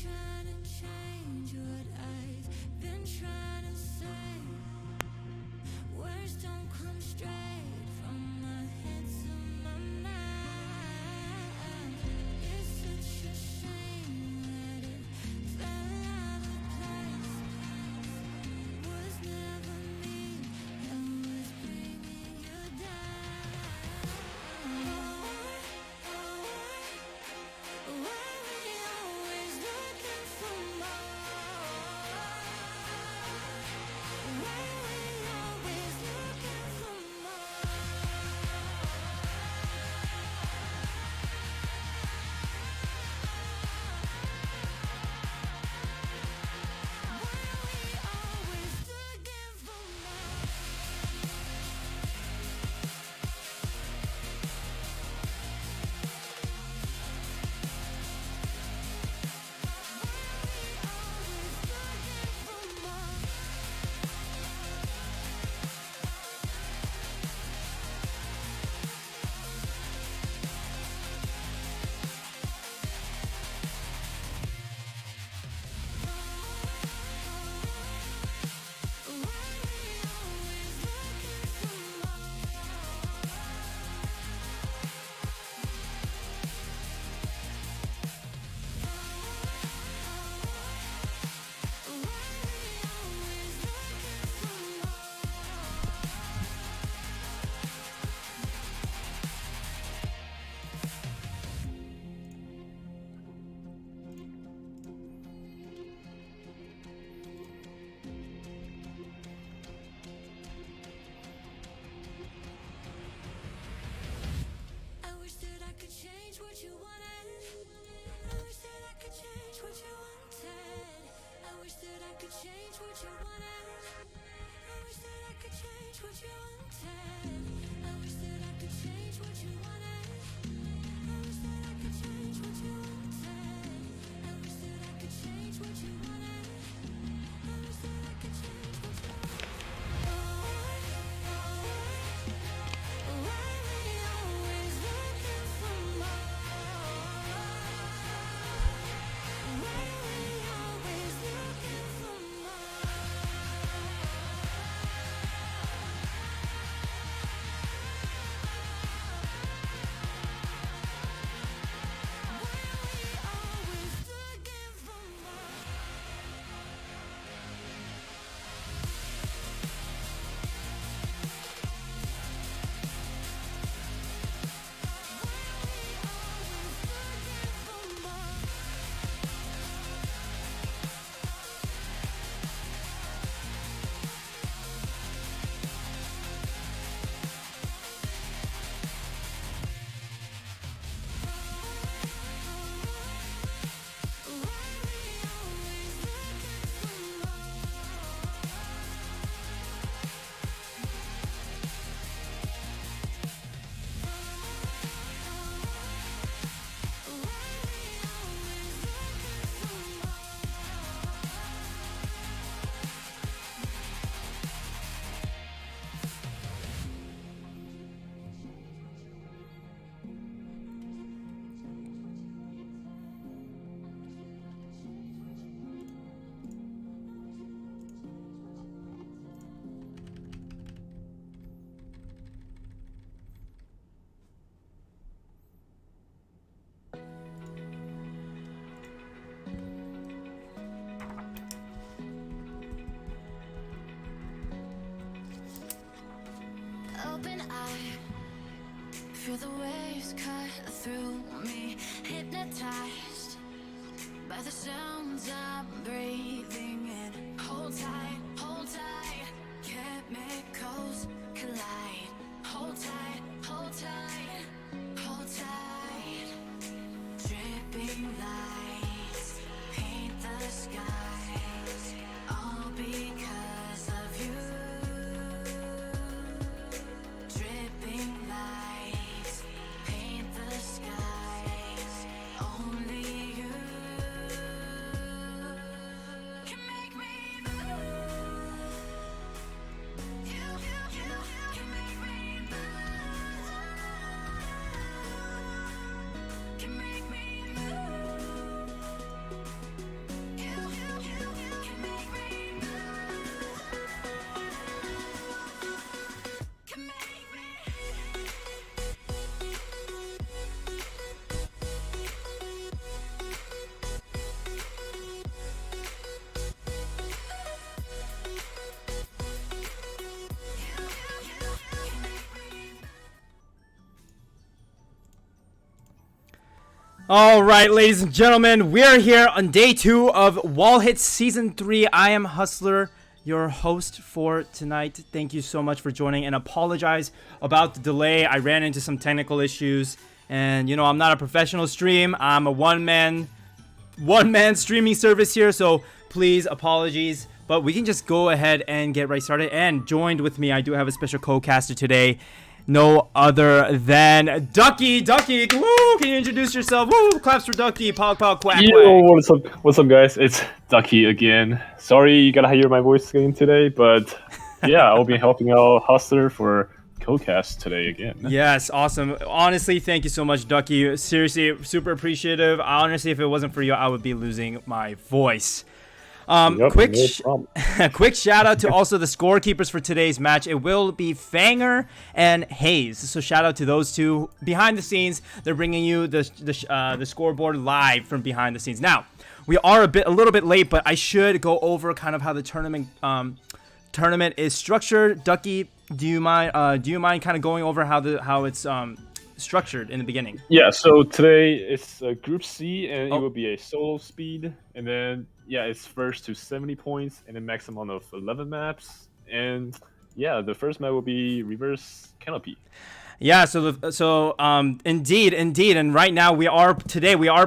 trying to change what I've been trying to say. Words don't come straight from my head to my mind. It's such a shame that it fell out of place. Was never me that was bringing you down. Why we always looking for more? Why we always looking for more? Why we always looking for more? I wish that I could change what you wanted. I wish that I could change what you wanted. I wish that I could change what you wanted. I wish that I could change what you wanted. I wish that I could change what you wanted. I wish that I could change what you wanted. I wish that I could change what you wanted. I wish that I could change what you wanted. Why we always looking for more? Why we always looking for more? Open eye, feel the waves cut through me, hypnotized by the sounds I'm breathing in. Hold tight, chemicals collide. Hold tight, hold tight, hold tight. Dripping lights paint the skies, all because of you. Dripping lights paint the skies, only you can make me move. You can make me move. All right, ladies and gentlemen, we're here on day 2 of WallHit Season 3. I am Heostler, your host for tonight. Thank you so much for joining, and apologize about the delay. I ran into some technical issues, and you know, I'm not a professional stream. I'm a one-man streaming service here, so please, apologies. But we can just go ahead and get right started. And joined with me, I do have a special co-caster today. No other than Ducky. Ducky, woo! Can you introduce yourself? Woo! Claps for Ducky. Pow, pow, quack, Yo, quack. what's up, guys? It's Ducky again. Sorry you gotta hear my voice again today, but yeah, I'll be helping out Hustler for co-cast today again. Yes, awesome. Honestly, thank you so much, Ducky. Seriously, super appreciative. Honestly, if it wasn't for you, I would be losing my voice. Quick shout out to also the scorekeepers for today's match. It will be Fanger and Hayes. So shout out to those two behind the scenes. They're bringing you the scoreboard live from behind the scenes. Now, we are a little bit late, but I should go over kind of how the tournament is structured. Ducky, do you mind kind of going over how it's structured in the beginning? Yeah, so today it's Group C, and it will be a solo speed, and then it's first to 70 points, and a maximum of 11 maps, and the first map will be reverse Canopy. Yeah, so indeed, and right now we are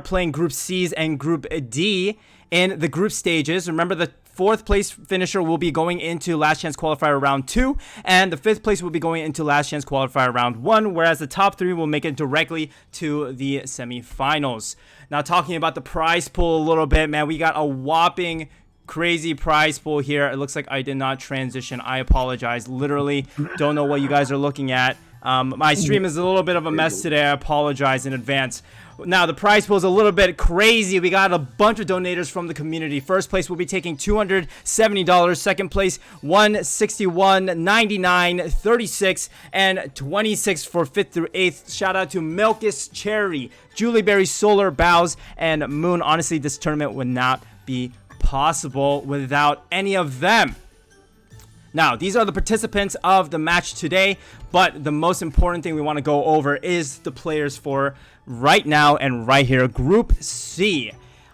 playing Group C's and Group D in the group stages. Remember, the 4th place finisher will be going into Last Chance Qualifier Round 2, and the 5th place will be going into Last Chance Qualifier Round 1, whereas the top 3 will make it directly to the semifinals. Now, talking about the prize pool a little bit, man, we got a whopping crazy prize pool here. It looks like I did not transition. I apologize. Literally don't know what you guys are looking at. My stream is a little bit of a mess today. I apologize in advance. Now, the prize pool is a little bit crazy. We got a bunch of donators from the community. First place will be taking $270. Second place, $161, $99, $36, and $26 for 5th through 8th. Shout out to Milkus Cherry, Julieberry, Solar, Bows, and Moon. Honestly, this tournament would not be possible without any of them. Now, these are the participants of the match today, but the most important thing we want to go over is the players for right now and right here. Group C.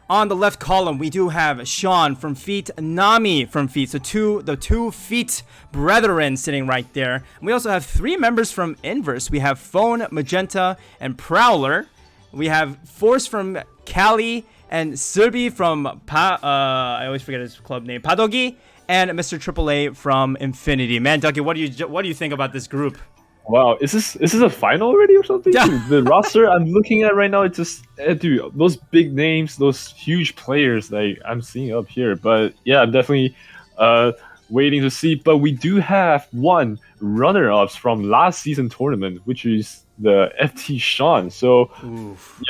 On the left column, we do have Sean from Feet, Nami from Feet. So the two Feet brethren sitting right there. And we also have 3 members from Inverse. We have Phone, Magenta, and Prowler. We have Force from Cali and Serbi from I always forget his club name, Padogi, and Mr. AAA from Infinity. Man, Ducky, what do you think about this group? Wow, is this a final already or something? Yeah. Dude, the roster I'm looking at right now, it's just dude, those big names, those huge players like I'm seeing up here. But yeah, I'm definitely waiting to see. But we do have one runner-ups from last season tournament, which is the FT Sean. So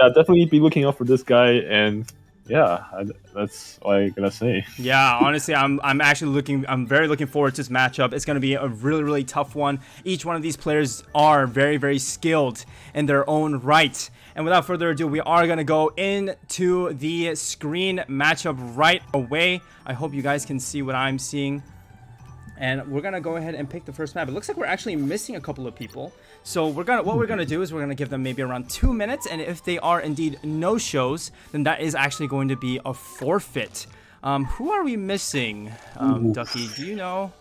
yeah, definitely be looking out for this guy, and yeah, that's all I'm gonna say. Yeah, honestly, I'm very looking forward to this matchup. It's gonna be a really, really tough one. Each one of these players are very, very skilled in their own right. And without further ado, we are gonna go into the screen matchup right away. I hope you guys can see what I'm seeing. And we're gonna go ahead and pick the first map. It looks like we're actually missing a couple of people. So what we're gonna do is we're gonna give them maybe around 2 minutes, and if they are indeed no-shows, then that is actually going to be a forfeit. Who are we missing? Ducky, do you know?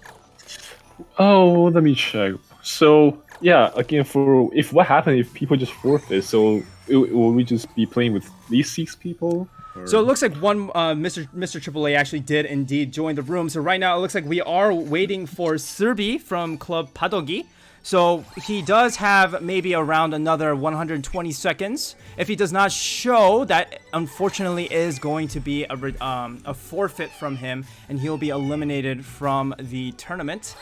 Oh, let me check. So yeah, again, what happened if people just forfeit? So will we just be playing with these 6 people? So it looks like one Mr. AAA actually did indeed join the room. So right now it looks like we are waiting for Serbi from Club Padogi. So he does have maybe around another 120 seconds. If he does not show, that unfortunately is going to be a forfeit from him, and he'll be eliminated from the tournament.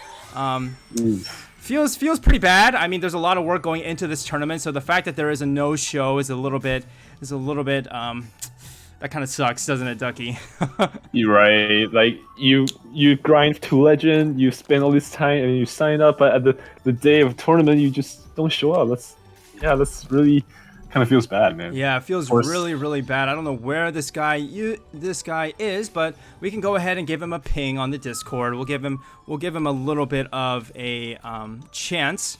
Feels pretty bad. I mean, there's a lot of work going into this tournament, so the fact that there is a no-show is a little bit that kind of sucks, doesn't it, Ducky? You're right. Like you grind to legend, you spend all this time, and you sign up, but at the day of tournament, you just don't show up. That's really kind of feels bad, man. Yeah, it feels really, really bad. I don't know where this guy is, but we can go ahead and give him a ping on the Discord. We'll give him a little bit of a chance.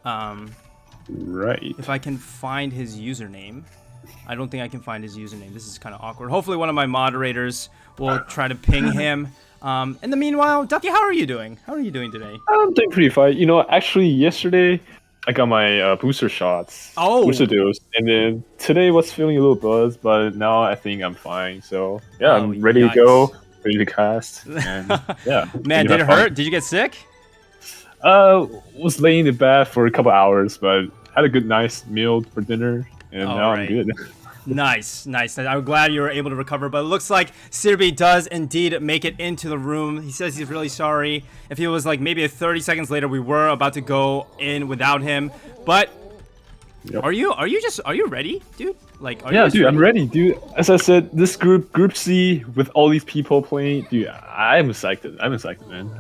Right. If I can find his username. I don't think I can find his username. This is kind of awkward. Hopefully one of my moderators will try to ping him. In the meanwhile, Ducky, how are you doing? How are you doing today? I'm doing pretty fine. Actually, yesterday I got my booster shots. Oh. Booster dose. And then today was feeling a little buzzed, but now I think I'm fine. So, yeah, I'm ready to go, ready to cast. And, yeah. Man, did it hurt? Did you get sick? Was laying in the bed for a couple hours, but had a good, nice meal for dinner. And now I'm good. Nice. I'm glad you were able to recover, but it looks like Sirbi does indeed make it into the room. He says he's really sorry. If he was like maybe 30 seconds later, we were about to go in without him. But are you ready, dude? Like, dude, I'm ready, dude. As I said, this Group C with all these people playing, dude, I'm excited. I'm excited, man.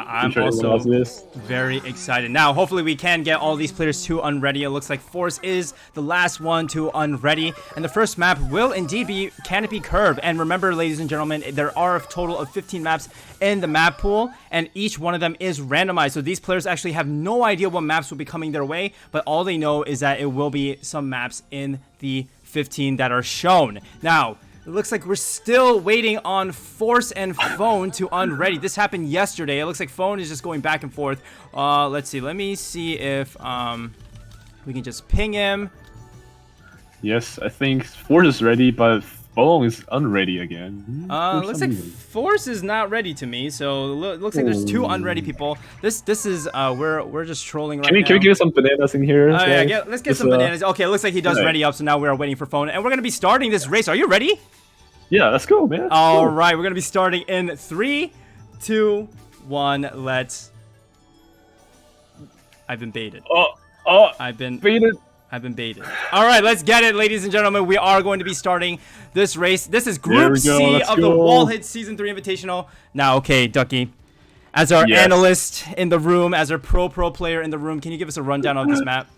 I'm sure also very excited. Now, hopefully we can get all these players to unready. It looks like Force is the last one to unready. And the first map will indeed be Canopy Curve. And remember, ladies and gentlemen, there are a total of 15 maps in the map pool, and each one of them is randomized. So these players actually have no idea what maps will be coming their way, but all they know is that it will be some maps in the 15 that are shown. Now, it looks like we're still waiting on Force and Phone to unready. This happened yesterday. It looks like Phone is just going back and forth. Let's see. Let me see if we can just ping him. Yes, I think Force is ready, but Phone is unready again. Looks like Force is not ready to me. So it looks like there's two unready people. This is we're just trolling right now. Can we get some bananas in here? Let's get some bananas. Okay, it looks like he does ready up. So now we are waiting for Phone, and we're gonna be starting this race. Are you ready? Yeah, let's go, man. All right, we're gonna be starting in 3, 2, 1. Let's. I've been baited. I've been baited. All right, let's get it, ladies and gentlemen. We are going to be starting this race. This is Group C of the WallHit Season 3 Invitational. Now, okay, Ducky, as our analyst in the room, as our pro player in the room, can you give us a rundown of this map?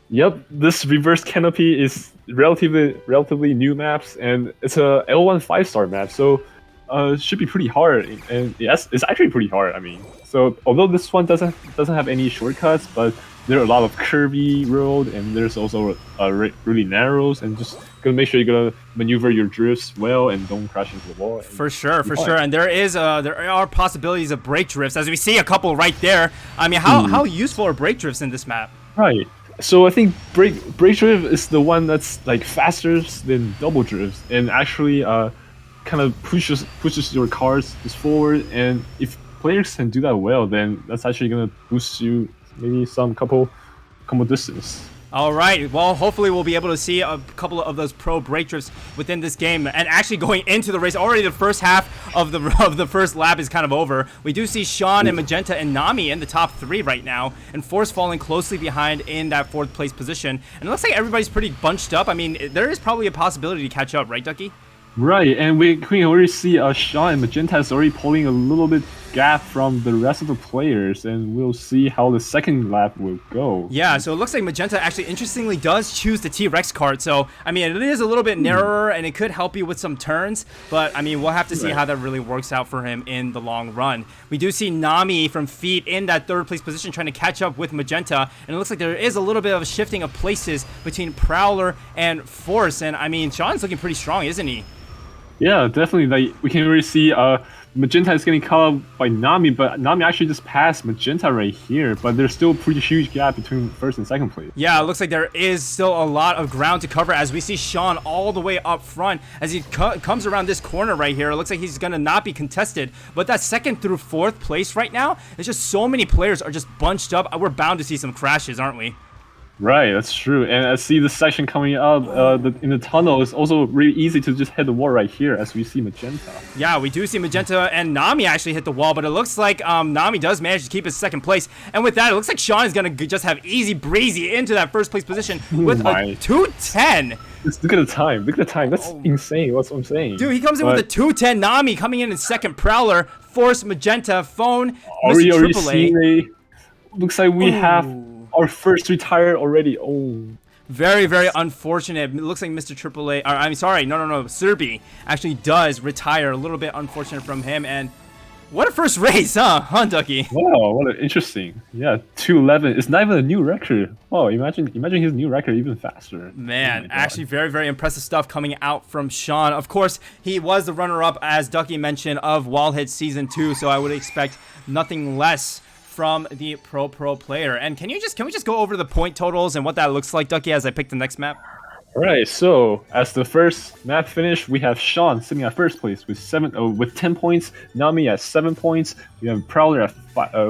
Yep, this reverse canopy is relatively new maps, and it's a L1 5-star map, so it should be pretty hard. And yes, it's actually pretty hard. I mean, so although this one doesn't have any shortcuts, but there are a lot of curvy road, and there's also really narrows, and just gotta make sure you're gonna maneuver your drifts well and don't crash into the wall. For sure. And there are possibilities of brake drifts, as we see a couple right there. I mean, how useful are brake drifts in this map? Right. So I think brake drift is the one that's like faster than double drifts, and actually kind of pushes your cars just forward. And if players can do that well, then that's actually gonna boost you maybe some couple distance. All right. Well, hopefully we'll be able to see a couple of those pro brake drifts within this game. And actually going into the race, already the first half of the first lap is kind of over. We do see Sean and Magenta and Nami in the top 3 right now, and Force falling closely behind in that 4th place position. And it looks like everybody's pretty bunched up. I mean, there is probably a possibility to catch up, right, Ducky? Right, and we can already see Sean and Magenta is already pulling a little bit gap from the rest of the players, and we'll see how the second lap will go. Yeah, so it looks like Magenta actually interestingly does choose the T-Rex cart. So, I mean, it is a little bit narrower, and it could help you with some turns, but, I mean, we'll have to see how that really works out for him in the long run. We do see Nami from Feet in that 3rd place position trying to catch up with Magenta, and it looks like there is a little bit of a shifting of places between Prowler and Force, and, I mean, Sean's looking pretty strong, isn't he? Yeah, definitely. Like, we can really see Magenta is getting caught up by Nami, but Nami actually just passed Magenta right here, but there's still a pretty huge gap between 1st and 2nd place. Yeah, it looks like there is still a lot of ground to cover as we see Sean all the way up front as he comes around this corner right here. It looks like he's going to not be contested, but that 2nd through 4th place right now, it's just so many players are just bunched up. We're bound to see some crashes, aren't we? Right, that's true. And I see the section coming up in the tunnel. It's also really easy to just hit the wall right here as we see Magenta. Yeah, we do see Magenta and Nami actually hit the wall, but it looks like Nami does manage to keep his 2nd place. And with that, it looks like Sean is going to just have easy breezy into that 1st place position with a 2:10. Just look at the time. Look at the time. That's insane. That's what I'm saying. Dude, he comes in with a 2:10. Nami coming in 2nd. Prowler, Force, Magenta, Phone, Mr. AAA. Looks like we have our first retire already. Very, very unfortunate. It looks like Mr. AAA, I'm sorry, no, Sirbi actually does retire. A little bit unfortunate from him. And What a first race, huh, Ducky? Wow, what an interesting. Yeah, 2:11. It's not even a new record. Oh, imagine his new record even faster. Man, Oh my actually God. very, very impressive stuff coming out from Sean. Of course, he was the runner-up, as Ducky mentioned, of WallHit Season 2, so I would expect nothing less from the pro player. And can we just go over the point totals and what that looks like, Ducky, as I pick the next map? Alright, so as the first map finished, we have Sean sitting at first place with 10 points, Nami at 7 points, we have Prowler at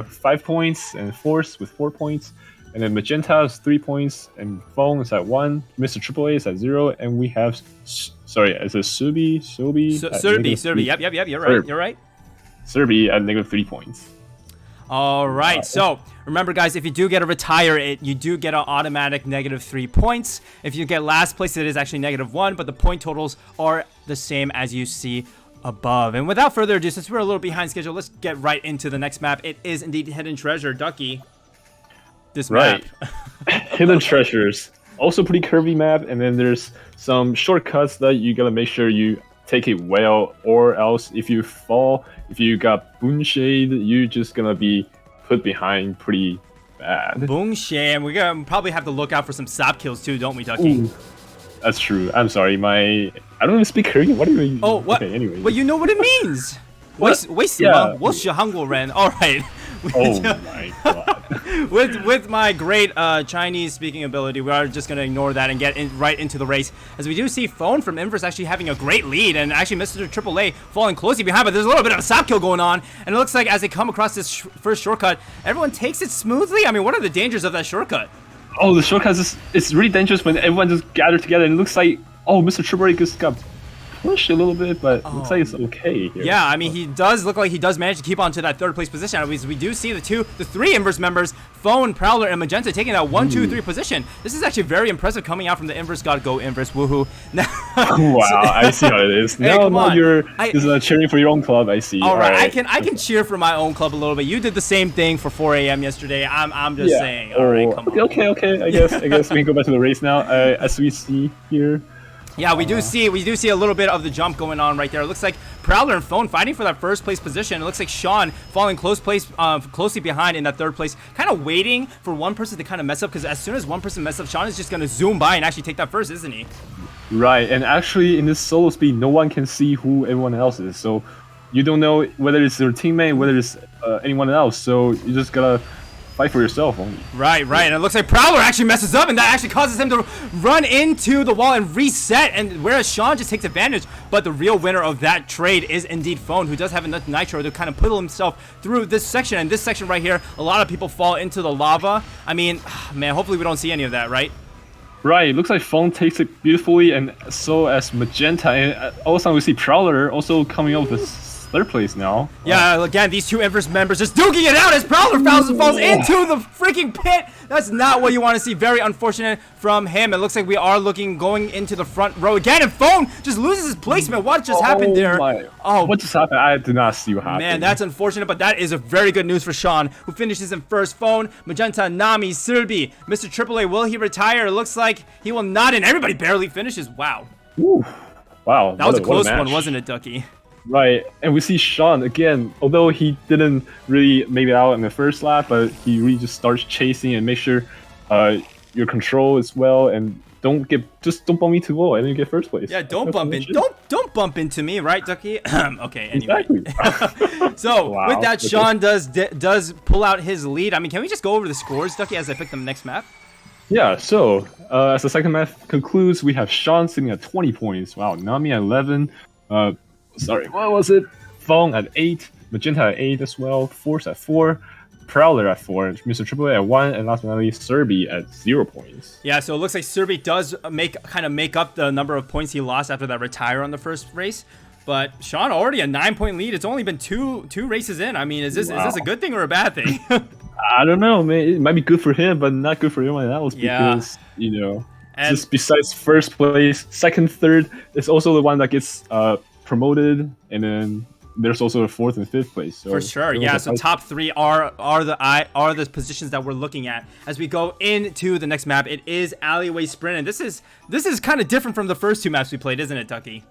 5 points, and Force with 4 points, and then Magenta has 3 points, and Phone is at 1, Mr. AAA is at 0, and we have, sorry, is it Subi? Serbi, yep, you're right. Serbi at -3 points. All right, so remember, guys, if you do get a retire, you do get an automatic -3 points. If you get last place, it is actually -1, but the point totals are the same as you see above. And without further ado, since we're a little behind schedule, let's get right into the next map. It is indeed Hidden Treasure, Ducky. This map. Hidden Treasures. Also pretty curvy map, and then there's some shortcuts that you gotta make sure you take it well, or else if you fall, if you got Boon Shade, you're just gonna be put behind pretty bad. Boom sham. We're gonna probably have to look out for some sap kills too, don't we, Ducky? Ooh, that's true. I'm sorry, I don't even speak Korean. What do you? Oh, what? Okay, anyway. Well, you know what it means. What? Yeah. What's your Hangul All right. Oh my god. with my great Chinese speaking ability, we are just going to ignore that and get right into the race, as we do see Phone from Inverse actually having a great lead, and actually Mr. AAA falling closely behind, but there's a little bit of a sap kill going on, and it looks like as they come across this first shortcut, everyone takes it smoothly. I mean, what are the dangers of that shortcut? Oh, the shortcut it's really dangerous when everyone just gathered together, and it looks like, oh, Mr. AAA just got pushed a little bit, but it looks like it's okay here. Yeah, I mean, he does look like he does manage to keep on to that third place position. We do see the three Inverse members, Phone, Prowler, and Magenta, taking that 1, 2, 3 position. This is actually very impressive coming out from the Inverse God. Go Inverse, woohoo. Wow, I see how it is. Hey, come on. You're just cheering for your own club, I see. All right, I can cheer for my own club a little bit. You did the same thing for 4 a.m. yesterday. I'm just saying. All right, come on. Okay. I guess we can go back to the race now. As we see here. Yeah, we do see a little bit of the jump going on right there. It looks like Prowler and Phone fighting for that first place position. It looks like Sean falling closely behind in that third place, kind of waiting for one person to kind of mess up, because as soon as one person messes up, Sean is just going to zoom by and actually take that first, isn't he? Right, and actually in this solo speed, no one can see who everyone else is, so you don't know whether it's your teammate, whether it's anyone else, so you just gotta fight for yourself only. Right, and it looks like Prowler actually messes up, and that actually causes him to run into the wall and reset, and whereas Sean just takes advantage, but the real winner of that trade is indeed Phone, who does have enough nitro to kind of pull himself through this section, and this section right here, a lot of people fall into the lava. I mean, man, hopefully we don't see any of that, right? Right, looks like Phone takes it beautifully, and so as Magenta, and all of a sudden we see Prowler also coming up with third place now. Yeah, again, these two Inverse members just duking it out as Prowler falls into the freaking pit. That's not what you want to see. Very unfortunate from him. It looks like we are going into the front row again, and Phone just loses his placement. What just happened there? What just happened? I did not see what happened. Man, that's unfortunate, but that is a very good news for Sean, who finishes in first. Phone, Magenta, Nami, Serbi, Mr. AAA, will he retire? It looks like he will not, and everybody barely finishes. Wow. Ooh. Wow. That was a close one, wasn't it, Ducky? Right, and we see Sean again, although he didn't really make it out in the first lap, but he really just starts chasing and make sure your control is well, and don't bump me too low and then you get first place. Yeah, don't bump into me, right, Ducky? Okay, anyway. Exactly. So with that, Sean does pull out his lead. I mean, can we just go over the scores, Ducky, as I pick the next map? Yeah, so as the second map concludes, we have Sean sitting at 20 points. Wow, Nami at 11. Sorry, what was it? Phone at 8, Magenta at 8 as well, Force at 4, Prowler at 4, Mr. AAA at 1, and last but not least, Serbi at 0 points. Yeah, so it looks like Serbi does make up the number of points he lost after that retire on the first race. But Sean already a 9-point lead. It's only been two races in. I mean, is this a good thing or a bad thing? I don't know, man. It might be good for him, but not good for anyone else because, just besides first place, second, third, it's also the one that gets promoted, and then there's also a fourth and fifth place. So for sure, yeah. So top 3 are the positions that we're looking at as we go into the next map. It is Alleyway Sprint, and this is kind of different from the first 2 maps we played, isn't it, Ducky?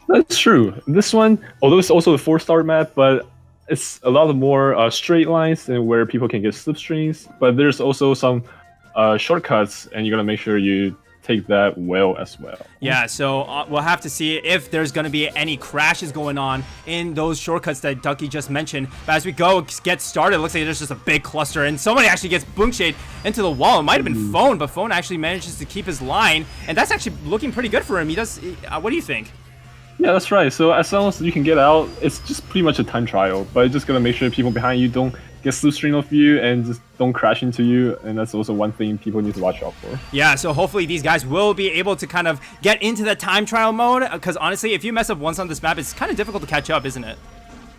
That's true. This one, although it's also a 4-star map, but it's a lot more straight lines and where people can get slipstreams, but there's also some shortcuts, and you gotta make sure you take that well as well. Yeah, so we'll have to see if there's going to be any crashes going on in those shortcuts that Ducky just mentioned. But as we get started, it looks like there's just a big cluster, and somebody actually gets boom-shade into the wall. It might have been Phone, but Phone actually manages to keep his line, and that's actually looking pretty good for him. What do you think? Yeah, that's right. So as long as you can get out, it's just pretty much a time trial. But you just gotta make sure people behind you don't get slipstream of you and just don't crash into you. And that's also one thing people need to watch out for. Yeah, so hopefully these guys will be able to kind of get into the time trial mode. Because honestly, if you mess up once on this map, it's kind of difficult to catch up, isn't it?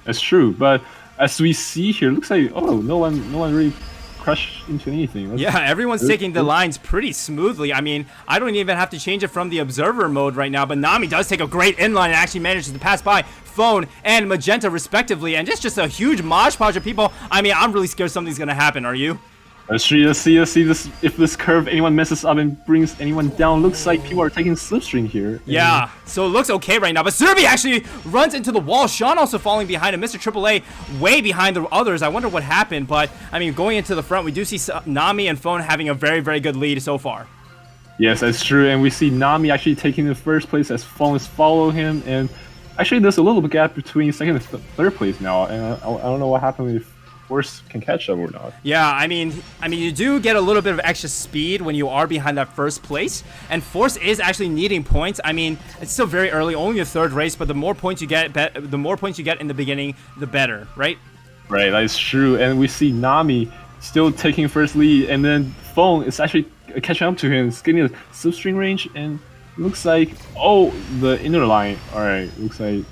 That's true. But as we see here, it looks like no one really crash into anything. Yeah, everyone's taking the lines pretty smoothly. I mean, I don't even have to change it from the observer mode right now, but Nami does take a great inline and actually manages to pass by Phone and Magenta respectively, and just a huge mosh podge of people. I mean, I'm really scared something's gonna happen. Are you? Let's see this. If this curve anyone messes up and brings anyone down, looks like people are taking slipstream here. Yeah, so it looks okay right now, but Serbi actually runs into the wall. Sean also falling behind him. Mr. AAA way behind the others. I wonder what happened, but I mean, going into the front, we do see Nami and Phone having a very, very good lead so far. Yes, that's true, and we see Nami actually taking the first place as Phone is follow him, and actually there's a little bit gap between second and third place now, and I don't know what happened if Force can catch up or not. Yeah, I mean, you do get a little bit of extra speed when you are behind that first place, and Force is actually needing points. I mean, it's still very early, only the third race, but the more points you get, in the beginning, the better, right? Right, that's true, and we see Nami still taking first lead, and then Phone is actually catching up to him, it's getting a slipstream range, and it looks like the inner line. All right, looks like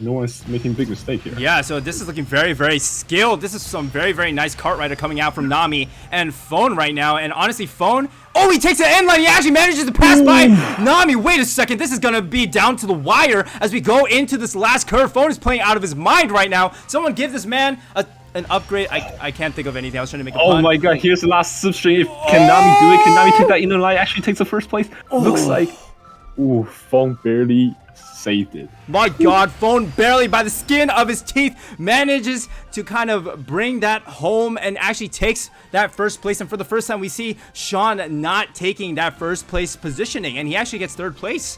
no one's making a big mistake here. Yeah, so this is looking very, very skilled. This is some very, very nice kart rider coming out from Nami and Phone right now. And honestly, Phone, he takes the end line. He actually manages to pass by Nami. Wait a second. This is going to be down to the wire as we go into this last curve. Phone is playing out of his mind right now. Someone give this man an upgrade. I can't think of anything. I was trying to make a pun. Oh my god, here's the last slipstream. Can Nami do it? Can Nami take that inner line? Actually takes the first place. Looks like, Phone barely saved it. My god, Phone barely by the skin of his teeth manages to kind of bring that home and actually takes that first place. And for the first time, we see Sean not taking that first place positioning, and he actually gets third place.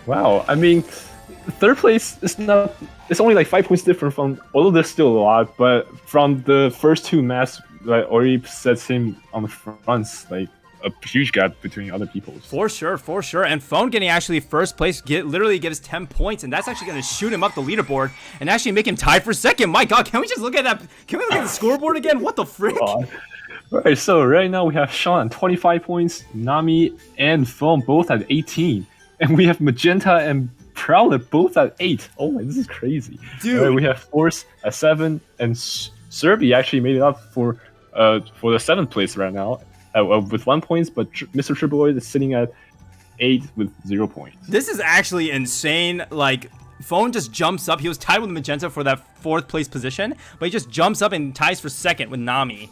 Wow, I mean, third place is not, it's only like 5 points different from, although there's still a lot, but from the first two maps, like, already sets him on the fronts, like, a huge gap between other people. For sure. And Phone getting actually first place literally gives 10 points, and that's actually going to shoot him up the leaderboard and actually make him tied for second. My god, can we just look at that? Can we look at the scoreboard again? What the frick? Alright, so right now we have Sean on 25 points, Nami and Phone both at 18, and we have Magenta and Prowler both at 8. Oh my, this is crazy. Dude. We have Force at 7, and Serbi actually made it up for the 7th place right now. With 1 point, but Mr. Triple is sitting at 8 with 0 points. This is actually insane. Like, Phone just jumps up. He was tied with Magenta for that 4th place position, but he just jumps up and ties for 2nd with Nami.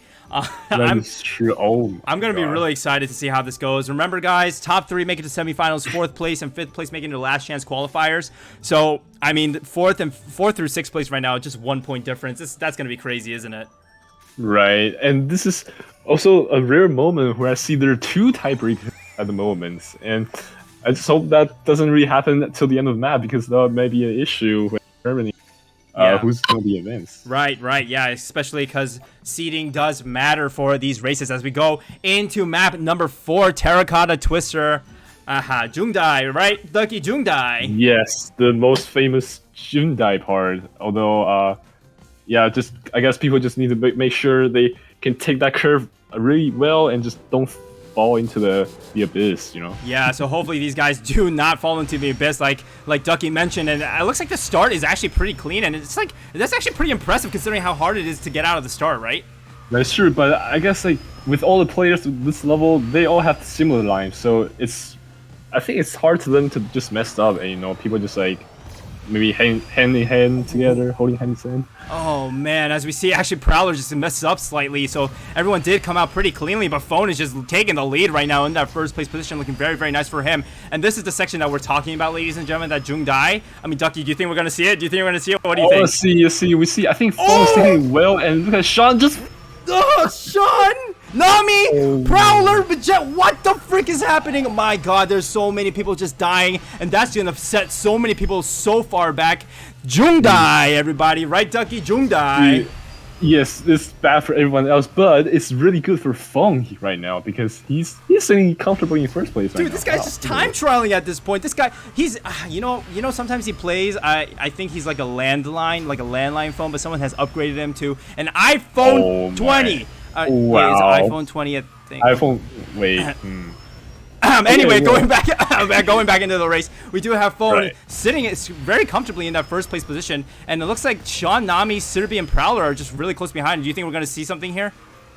That is true. I'm going to be really excited to see how this goes. Remember, guys, top 3 make it to semifinals, 4th place and 5th place make it to last chance qualifiers. So, I mean, 4th through 6th place right now, just 1 point difference. That's going to be crazy, isn't it? Right, and this is also a rare moment where I see there are 2 tiebreakers at the moment, and I just hope that doesn't really happen until the end of the map, because that may be an issue when determining who's going to be advanced. Right, yeah, especially because seeding does matter for these races as we go into map number 4, Terracotta Twister. Jungdai, right? Ducky Jungdai. Yes, the most famous Jungdai part, although yeah, just I guess people just need to make sure they can take that curve really well and just don't fall into the abyss, you know? Yeah, so hopefully these guys do not fall into the abyss like Ducky mentioned, and it looks like the start is actually pretty clean, and it's like, that's actually pretty impressive considering how hard it is to get out of the start, right? That's true, but I guess like with all the players at this level, they all have similar lines, so I think it's hard to them to just mess up, and people just like maybe hand in hand together, holding hands in hand. Oh man, as we see, actually Prowler just messes up slightly, so everyone did come out pretty cleanly, but Phone is just taking the lead right now in that first place position, looking very, very nice for him. And this is the section that we're talking about, ladies and gentlemen, that Jung Dai. I mean, Ducky, do you think we're gonna see it? Do you think we're gonna see it? What do you think? We see. I think Phone is taking it well, and look at Sean just. Oh, Sean! Nami! Prowler! What the frick is happening? Oh my god, there's so many people just dying, and that's gonna set so many people so far back. Jungdai, everybody, right, Ducky? Jungdai. Yes, it's bad for everyone else, but it's really good for Feng right now because he's sitting comfortably in first place. Dude, this guy's just time trialing at this point. This guy, he's you know, sometimes he plays. I think he's like a landline phone, but someone has upgraded him to an iPhone 20. Wow. Yeah, it's iPhone 20, I think. iPhone. Wait. Anyway, Okay, going back into the race, we do have Phone Right. sitting very comfortably in that first place position, and it looks like Sean, Nami, Sirbi, and Prowler are just really close behind. Do you think we're going to see something here?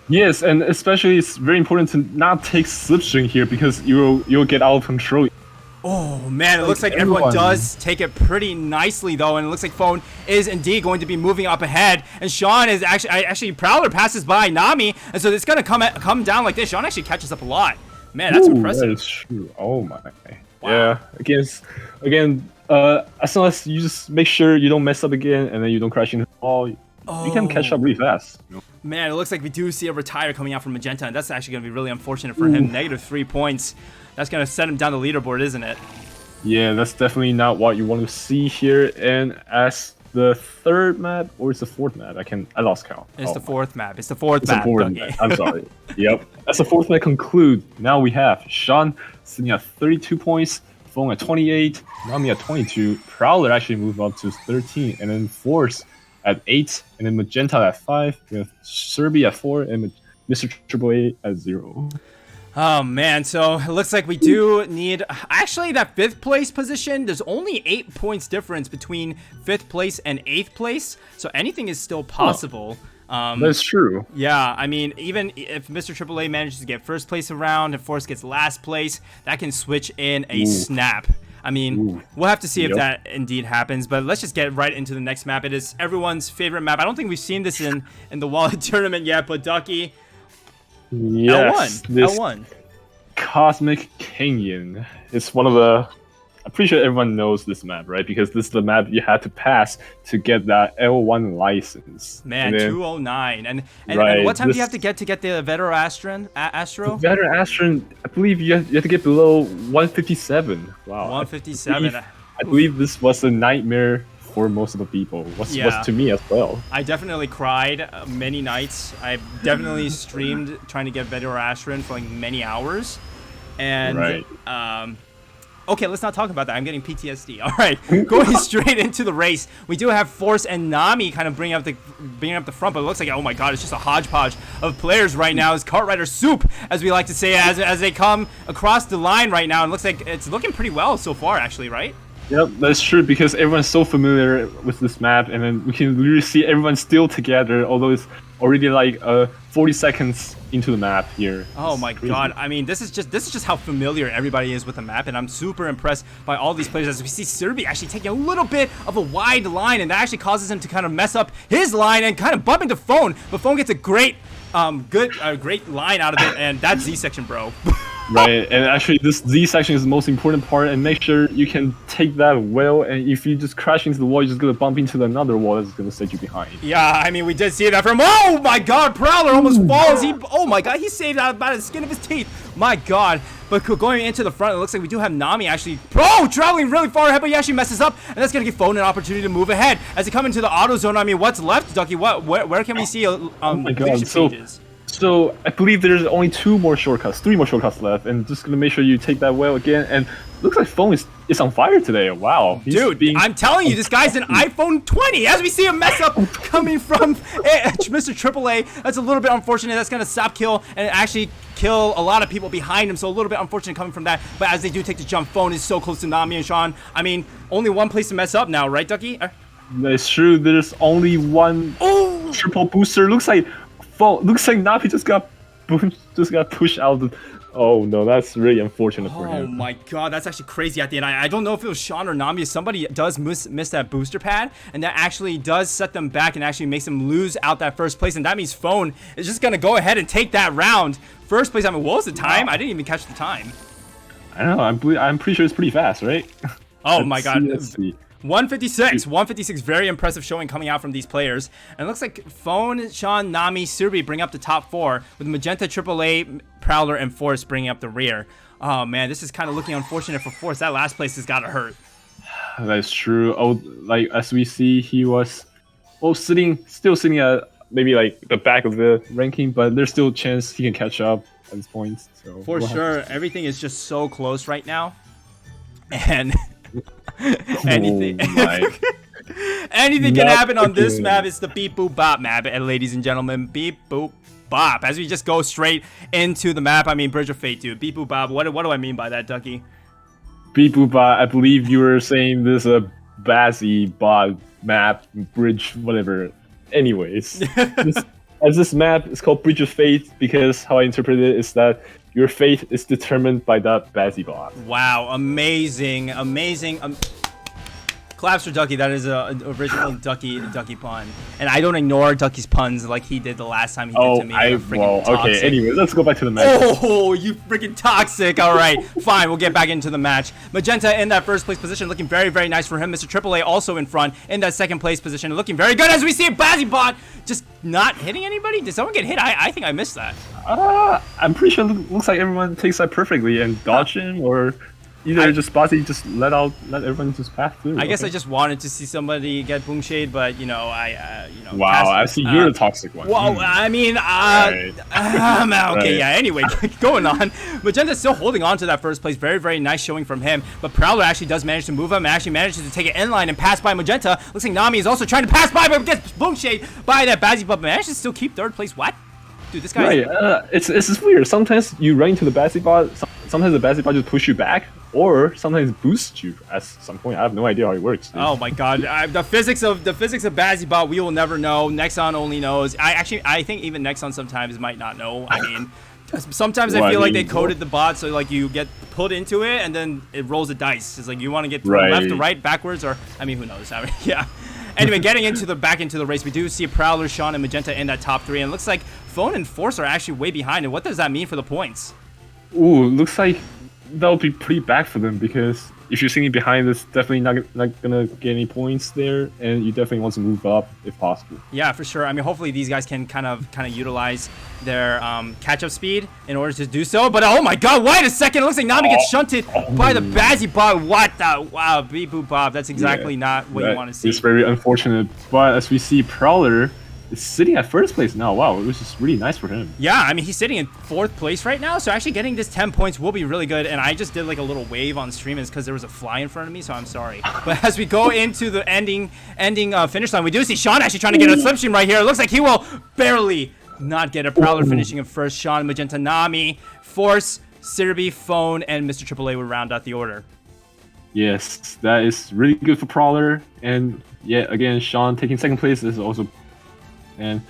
Yes, and especially it's very important to not take slipstream here because you'll get out of control. Oh man, it looks like everyone does take it pretty nicely though, and it looks like Phone is indeed going to be moving up ahead, and Sean is actually Prowler passes by Nami, and so it's gonna come down like this. Sean actually catches up a lot. Man, that's impressive. That is true. Oh my. Wow. Yeah. Again, as long as you just make sure you don't mess up again, and then you don't crash into the wall, you can catch up really fast. You know? Man, it looks like we do see a retire coming out from Magenta, and that's actually going to be really unfortunate for him. -3 points. That's going to set him down the leaderboard, isn't it? Yeah, that's definitely not what you want to see here. And as the third map, or it's the fourth map? I lost count. It's the fourth map. It's the fourth map. I'm sorry. Yep. As the fourth map conclude, now we have Sean sitting at 32 points, Feng at 28, Nami at 22, Prowler actually moved up to 13, and then Force at 8, and then Magenta at 5, we have Sirbi at 4, and Mr. Triple A at 0. Oh man, so it looks like we do need actually that 5th place position. There's only 8 points difference between 5th place and 8th place, so anything is still possible. That's true. Yeah, I mean, even if Mr. Triple A manages to get first place around and Force gets last place, that can switch in a snap. I mean, we'll have to see if that indeed happens, but let's just get right into the next map. It is everyone's favorite map. I don't think we've seen this in the WallHit tournament yet, but Ducky. Yes, L1. Cosmic Canyon. It's one of the. I'm pretty sure everyone knows this map, right? Because this is the map you had to pass to get that L1 license. Man, and then, 209. And right, what time do you have to get the Vetero Astro? Veteran Astron, I believe you have to get below 157. Wow. 157. I believe this was a nightmare for most of the people. Was to me as well. I definitely cried many nights. I definitely streamed trying to get Vetero Astron for like many hours. And okay, let's not talk about that. I'm getting PTSD. All right, going straight into the race. We do have Force and Nami kind of bringing up the front, but it looks like, oh my god, it's just a hodgepodge of players right now. It's Kart Rider soup, as we like to say, as they come across the line right now. And it looks like it's looking pretty well so far, actually, right? Yep, that's true because everyone's so familiar with this map, and then we can really see everyone still together, although it's already like 40 seconds into the map here. Oh my god! I mean, this is just how familiar everybody is with the map, and I'm super impressed by all these players. As we see Sirbi actually taking a little bit of a wide line, and that actually causes him to kind of mess up his line and kind of bump into Phone. But Phone gets a great, great line out of it, and that's Z section, bro. Right, and actually this Z section is the most important part, and make sure you can take that well, and if you just crash into the wall, you're just gonna bump into another wall that's gonna set you behind. Yeah, I mean, we did see that from, oh my god, Prowler almost falls. Oh my god, he saved out by the skin of his teeth. My god. But going into the front, it looks like we do have Nami actually, traveling really far ahead, but he actually messes up, and that's gonna give Phone an opportunity to move ahead. As they come into the auto zone, I mean, what's left, Ducky? Where can we see oh my god, changes? So I believe there's only 3 more shortcuts left, and just gonna make sure you take that well again. And looks like Phone is on fire today. Wow, dude! I'm telling you, this guy's an iPhone 20. As we see a mess up coming from Mr. AAA, that's a little bit unfortunate. That's gonna stop kill and actually kill a lot of people behind him. So a little bit unfortunate coming from that. But as they do take the jump, Phone is so close to Nami and Sean. I mean, only one place to mess up now, right, Ducky? That's true. There's only one triple booster. Looks like Nami just got pushed out Oh no, that's really unfortunate for Oh him. my god, that's actually crazy at the end. I don't know if it was Sean or Nami. Somebody does miss that booster pad, and that actually does set them back and actually makes them lose out that first place. And that means Phone is just gonna go ahead and take that round. First place. I mean, what was the time? I didn't even catch the time. I don't know. I'm pretty sure it's pretty fast, right? Oh my god. Let's see. 156, very impressive showing coming out from these players. And it looks like Phone, Sean, Nami, Surbi bring up the top 4, with Magenta, AAA, Prowler, and Force bringing up the rear. Oh man, this is kind of looking unfortunate for Force. That last place has got to hurt. That's true. Oh, like as we see, he was still sitting at maybe like the back of the ranking, but there's still a chance he can catch up at this point. So For sure, everything is just so close right now, and anything. Anything can happen on this map. It's the beep boop bop map, and ladies and gentlemen, beep boop bop. As we just go straight into the map, I mean, Bridge of Fate, dude. Beep boop bop. What do I mean by that, Ducky? Beep boop bot. I believe you were saying this a Bazzy bot map bridge, whatever. Anyways, this map is called Bridge of Fate because how I interpret it is that your fate is determined by that Bazzy bot. Wow, amazing. Claps for Ducky. That is an original Ducky pun, and I don't ignore Ducky's puns like he did the last time he did to me. Okay. Anyway, let's go back to the match. Oh, you freaking toxic! All right, fine. We'll get back into the match. Magenta in that first place position, looking very, very nice for him. Mr. AAA also in front in that second place position, looking very good. As we see Bazzy bot just not hitting anybody. Did someone get hit? I think I missed that. I'm pretty sure it looks like everyone takes that perfectly and dodge him or. Either just Bazzy just let everyone just pass through. I guess I just wanted to see somebody get boom shade, but you know, Wow, I see you're the toxic one. Well, I mean, Right. okay, yeah. Anyway, going on. Magenta's still holding on to that first place. Very, very nice showing from him. But Prowler actually does manage to move him and actually manages to take it inline and pass by Magenta. Looks like Nami is also trying to pass by, but gets boom shade by that Bazzy, but manages to still keep third place. What? Dude, this guy. Right, it's just weird. Sometimes you run into the Bazzy bot. Sometimes the Bazzy bot just push you back, or sometimes boosts you. At some point, I have no idea how it works. Dude. Oh my god, the physics of Bazzy bot, we will never know. Nexon only knows. I think even Nexon sometimes might not know. I mean, sometimes I feel like they coded the bot so like you get put into it and then it rolls the dice. It's like you want to get left to right, backwards, or I mean, who knows? Yeah. Anyway, getting back into the race, we do see Prowler, Sean, and Magenta in that top 3, and it looks like Phone and Force are actually way behind. And what does that mean for the points? Ooh, looks like that'll be pretty bad for them because if you're sitting behind, it's definitely not gonna get any points there, and you definitely want to move up if possible. Yeah, for sure. I mean, hopefully these guys can kind of utilize their catch-up speed in order to do so. But oh my god, wait a second! It looks like Nami gets shunted by the Bazzy bot. What the? Wow, beep boop bob. That's exactly not what you want to see. It's very unfortunate. But as we see, Prowler is sitting at first place now. Wow, it was just really nice for him. Yeah, I mean, he's sitting in 4th place right now, so actually getting this 10 points will be really good. And I just did like a little wave on stream is because there was a fly in front of me, so I'm sorry. But as we go into the ending finish line, we do see Sean actually trying to get a slipstream right here. It looks like he will barely not get a Prowler finishing in first. Sean, Magenta, Nami, Force, Sirbi, Phone, and Mr. AAA would round out the order. Yes, that is really good for Prowler. And yeah, again, Sean taking 2nd place is also. And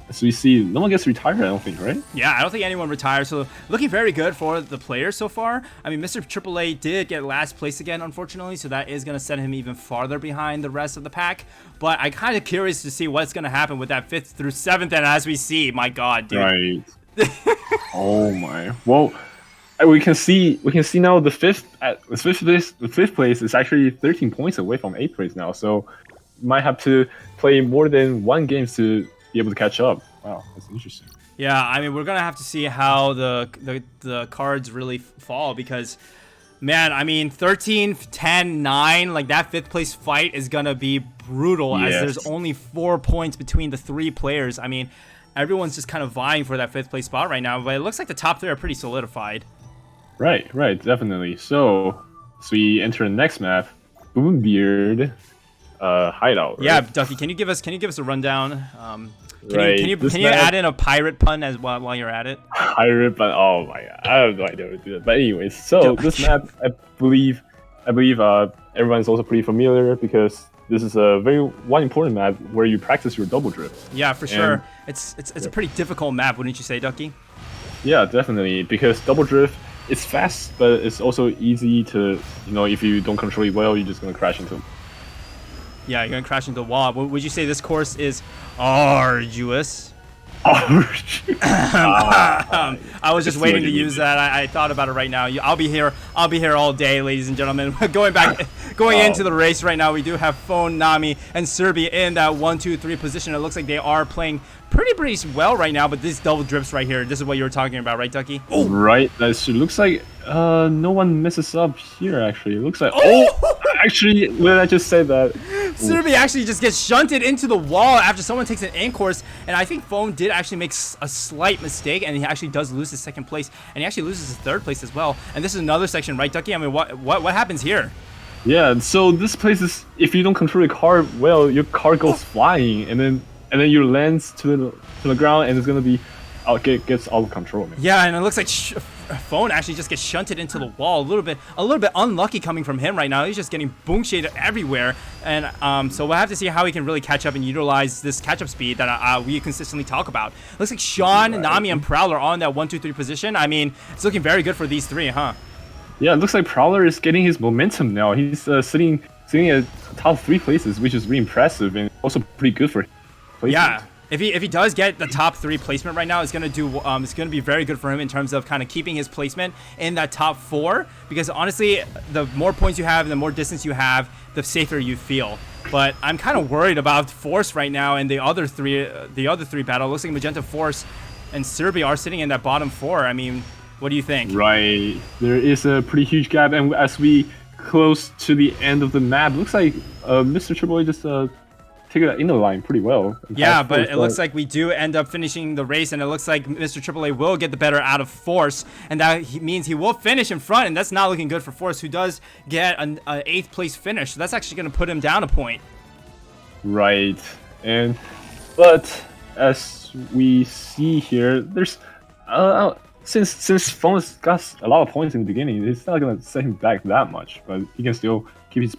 as we see, no one gets retired, I don't think, right? Yeah, I don't think anyone retires. So looking very good for the players so far. I mean, Mr. AAA did get last place again, unfortunately, so that is going to set him even farther behind the rest of the pack. But I'm kind of curious to see what's going to happen with that 5th through 7th. And as we see, my God, dude. Right. Oh my. Well, we can see now the fifth place is actually 13 points away from 8th place now. So might have to play more than one game to be able to catch up. Wow, that's interesting. Yeah, I mean, we're gonna have to see how the cards really fall because, man, I mean, 13, 10, 9, like that 5th place fight is gonna be brutal as there's only 4 points between the 3 players. I mean, everyone's just kind of vying for that 5th place spot right now, but it looks like the top 3 are pretty solidified. Right, definitely. So we enter the next map, Boombeard Hideout. Right? Yeah, Ducky, can you give us a rundown? Can you map, add in a pirate pun as well while you're at it? Pirate pun. Oh my god, I have no idea how to do that. But anyways, so this map, I believe everyone's also pretty familiar because this is a one important map where you practice your double drift. Yeah, for sure. It's a pretty difficult map, wouldn't you say, Ducky? Yeah, definitely. Because double drift, it's fast, but it's also easy to, if you don't control it well, you're just gonna crash into. Yeah, you're gonna crash into the wall. Would you say this course is arduous? I was just waiting to use that. I thought about it right now. I'll be here all day, ladies and gentlemen. Going into the race right now, we do have Phone, Nami, and Serbi in that 1, 2, 3 position. It looks like they are playing pretty well right now, but these double drifts right here, this is what you were talking about, right, Ducky? Oh, right. It looks like no one messes up here, actually. It looks like... Actually, when I just said that... Serbi actually just gets shunted into the wall after someone takes an in-course, and I think Phone did actually make a slight mistake, and he actually does lose his second place, and he actually loses his third place as well. And this is another section, right, Ducky? I mean, what happens here? Yeah, so this place is, if you don't control your car well, your car goes flying, and then you lands to the ground, and it's gonna be gets out of control, man. Yeah, and it looks like Phone actually just gets shunted into the wall. A little bit unlucky coming from him right now. He's just getting boom shaded everywhere, and so we'll have to see how he can really catch up and utilize this catch-up speed that we consistently talk about. Looks like Sean, Nami, and Prowler on that 1, 2, 3 position. I mean, it's looking very good for these three, huh? Yeah, it looks like Prowler is getting his momentum now. He's sitting at top 3 places, which is really impressive and also pretty good for him. Yeah. If he does get the top 3 placement right now, it's gonna be very good for him in terms of kind of keeping his placement in that top 4. Because honestly, the more points you have, the more distance you have, the safer you feel. But I'm kind of worried about Force right now and the other three battle. Looks like Magenta, Force, and Serbi are sitting in that bottom 4. I mean, what do you think? Right, there is a pretty huge gap, and as we close to the end of the map, looks like Mr. Triple A just take it in the line pretty well. Yeah, but it looks like we do end up finishing the race, and it looks like Mr. AAA will get the better out of Force, and that means he will finish in front, and that's not looking good for Force, who does get an 8th place finish. So that's actually going to put him down a point. Right, but as we see here, there's since Phone's got a lot of points in the beginning, it's not going to set him back that much, but he can still keep his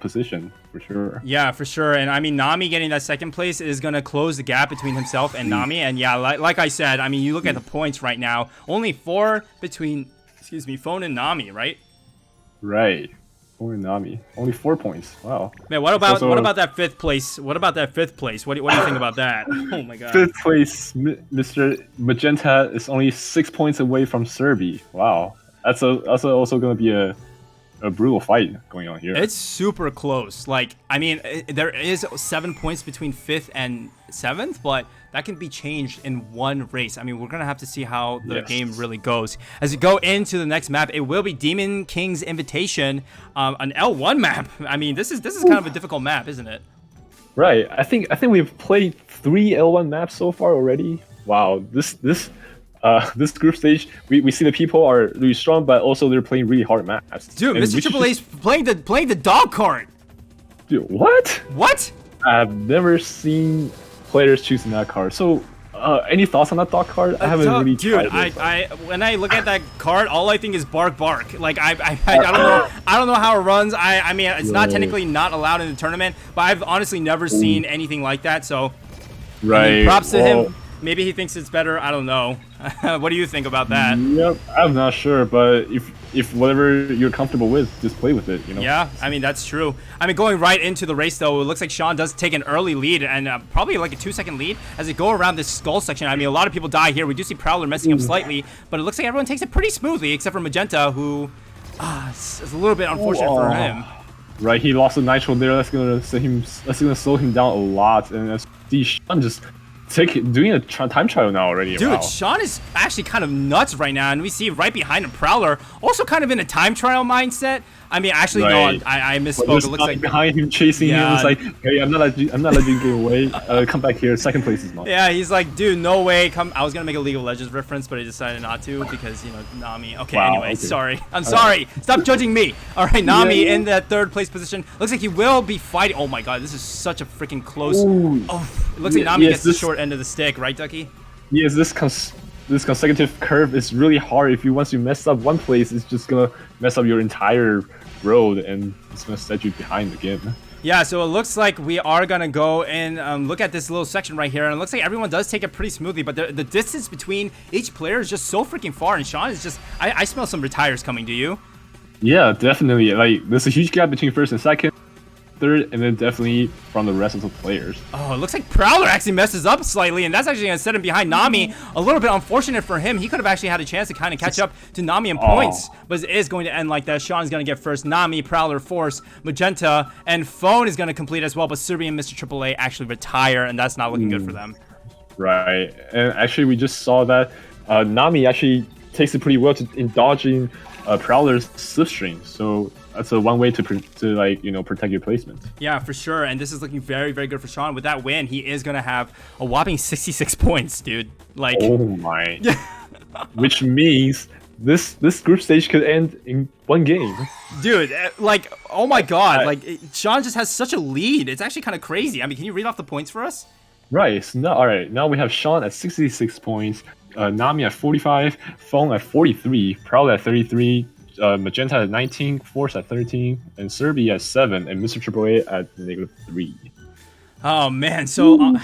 position. For sure. Yeah, for sure. And I mean, Nami getting that 2nd place is going to close the gap between himself and Nami. And yeah, like I said, I mean, you look at the points right now, only 4 between, Phone and Nami, right? Right. Phone and Nami. Only 4 points. Wow. Man, what about that 5th place? What about that 5th place? What do you think about that? Oh my god. 5th place, Mr. Magenta is only 6 points away from Serbi. Wow. That's also going to be a brutal fight going on here. It's super close. Like, I mean, there is 7 points between 5th and 7th, but that can be changed in one race. I mean, we're gonna have to see how the game really goes. As we go into the next map, it will be Demon King's Invitation, an L1 map. I mean, this is kind of a difficult map, isn't it? Right. I think we've played 3 L1 maps so far already. Wow. This group stage, we see the people are really strong, but also they're playing really hard maps. Dude, Mr. Triple A's playing the dog cart. Dude, what? What? I've never seen players choosing that card. So, any thoughts on that dog card? I haven't really tried it. When I look at that card, all I think is bark. Like I don't know how it runs. I mean, it's not technically not allowed in the tournament, but I've honestly never seen anything like that. So, right. I mean, props to him. Maybe he thinks it's better. I don't know. What do you think about that? Yep, I'm not sure, but if whatever you're comfortable with, just play with it. Yeah, I mean that's true. I mean, going right into the race though, it looks like Sean does take an early lead and probably like a 2-second lead as they go around this skull section. I mean, a lot of people die here. We do see Prowler messing up slightly, but it looks like everyone takes it pretty smoothly except for Magenta, who is a little bit unfortunate for him. Right, he lost the nitro there. That's gonna slow him down a lot, and as see Sean just doing a time trial now already. Dude, wow. Sean is actually kind of nuts right now, and we see right behind him Prowler, also kind of in a time trial mindset. I mean, actually, no, I misspoke. It looks like behind him, chasing him. It's like, hey, I'm not letting you get away. Come back here. 2nd place is mine. Yeah, he's like, dude, no way. Come. I was gonna make a League of Legends reference, but I decided not to because Nami. Okay, wow, anyway, sorry. I'm sorry. Stop judging me. All right, Nami in that 3rd place position. Looks like he will be fighting. Oh my god, this is such a freaking close. Ooh. Oh, it looks like Nami gets the short end of the stick, right, Ducky? Yes, this consecutive curve is really hard. If once you mess up one place, it's just gonna mess up your entire road, and it's gonna set you behind again. Yeah, so it looks like we are going to go and look at this little section right here. And it looks like everyone does take it pretty smoothly. But the distance between each player is just so freaking far. And Sean is just... I smell some retires coming, do you? Yeah, definitely. Like, there's a huge gap between first and second, third, and then definitely from the rest of the players. Oh, it looks like Prowler actually messes up slightly, and that's actually going to set him behind Nami. A little bit unfortunate for him. He could have actually had a chance to kind of catch up to Nami in points, but it is going to end like that. Sean's going to get first. Nami, Prowler, Force, Magenta, and Phone is going to complete as well, but Serbian Mr. AAA actually retire, and that's not looking good for them. Right, and actually we just saw that Nami actually takes it pretty well in dodging Prowler's slipstream, so that's one way to like, you know, protect your placement. Yeah, for sure. And this is looking very, very good for Sean. With that win, he is gonna have a whopping 66 points, dude. Like, oh my. Which means this group stage could end in one game. Dude, like, oh my god, like Sean just has such a lead. It's actually kind of crazy. I mean, can you read off the points for us? Right. So now, all right. Now we have Sean at 66 points, Nami at 45, Phone at 43, Prowler at 33. Magenta at 19, Force at 13, and Serbi at 7, and Mr. AAA at -3. Oh man, so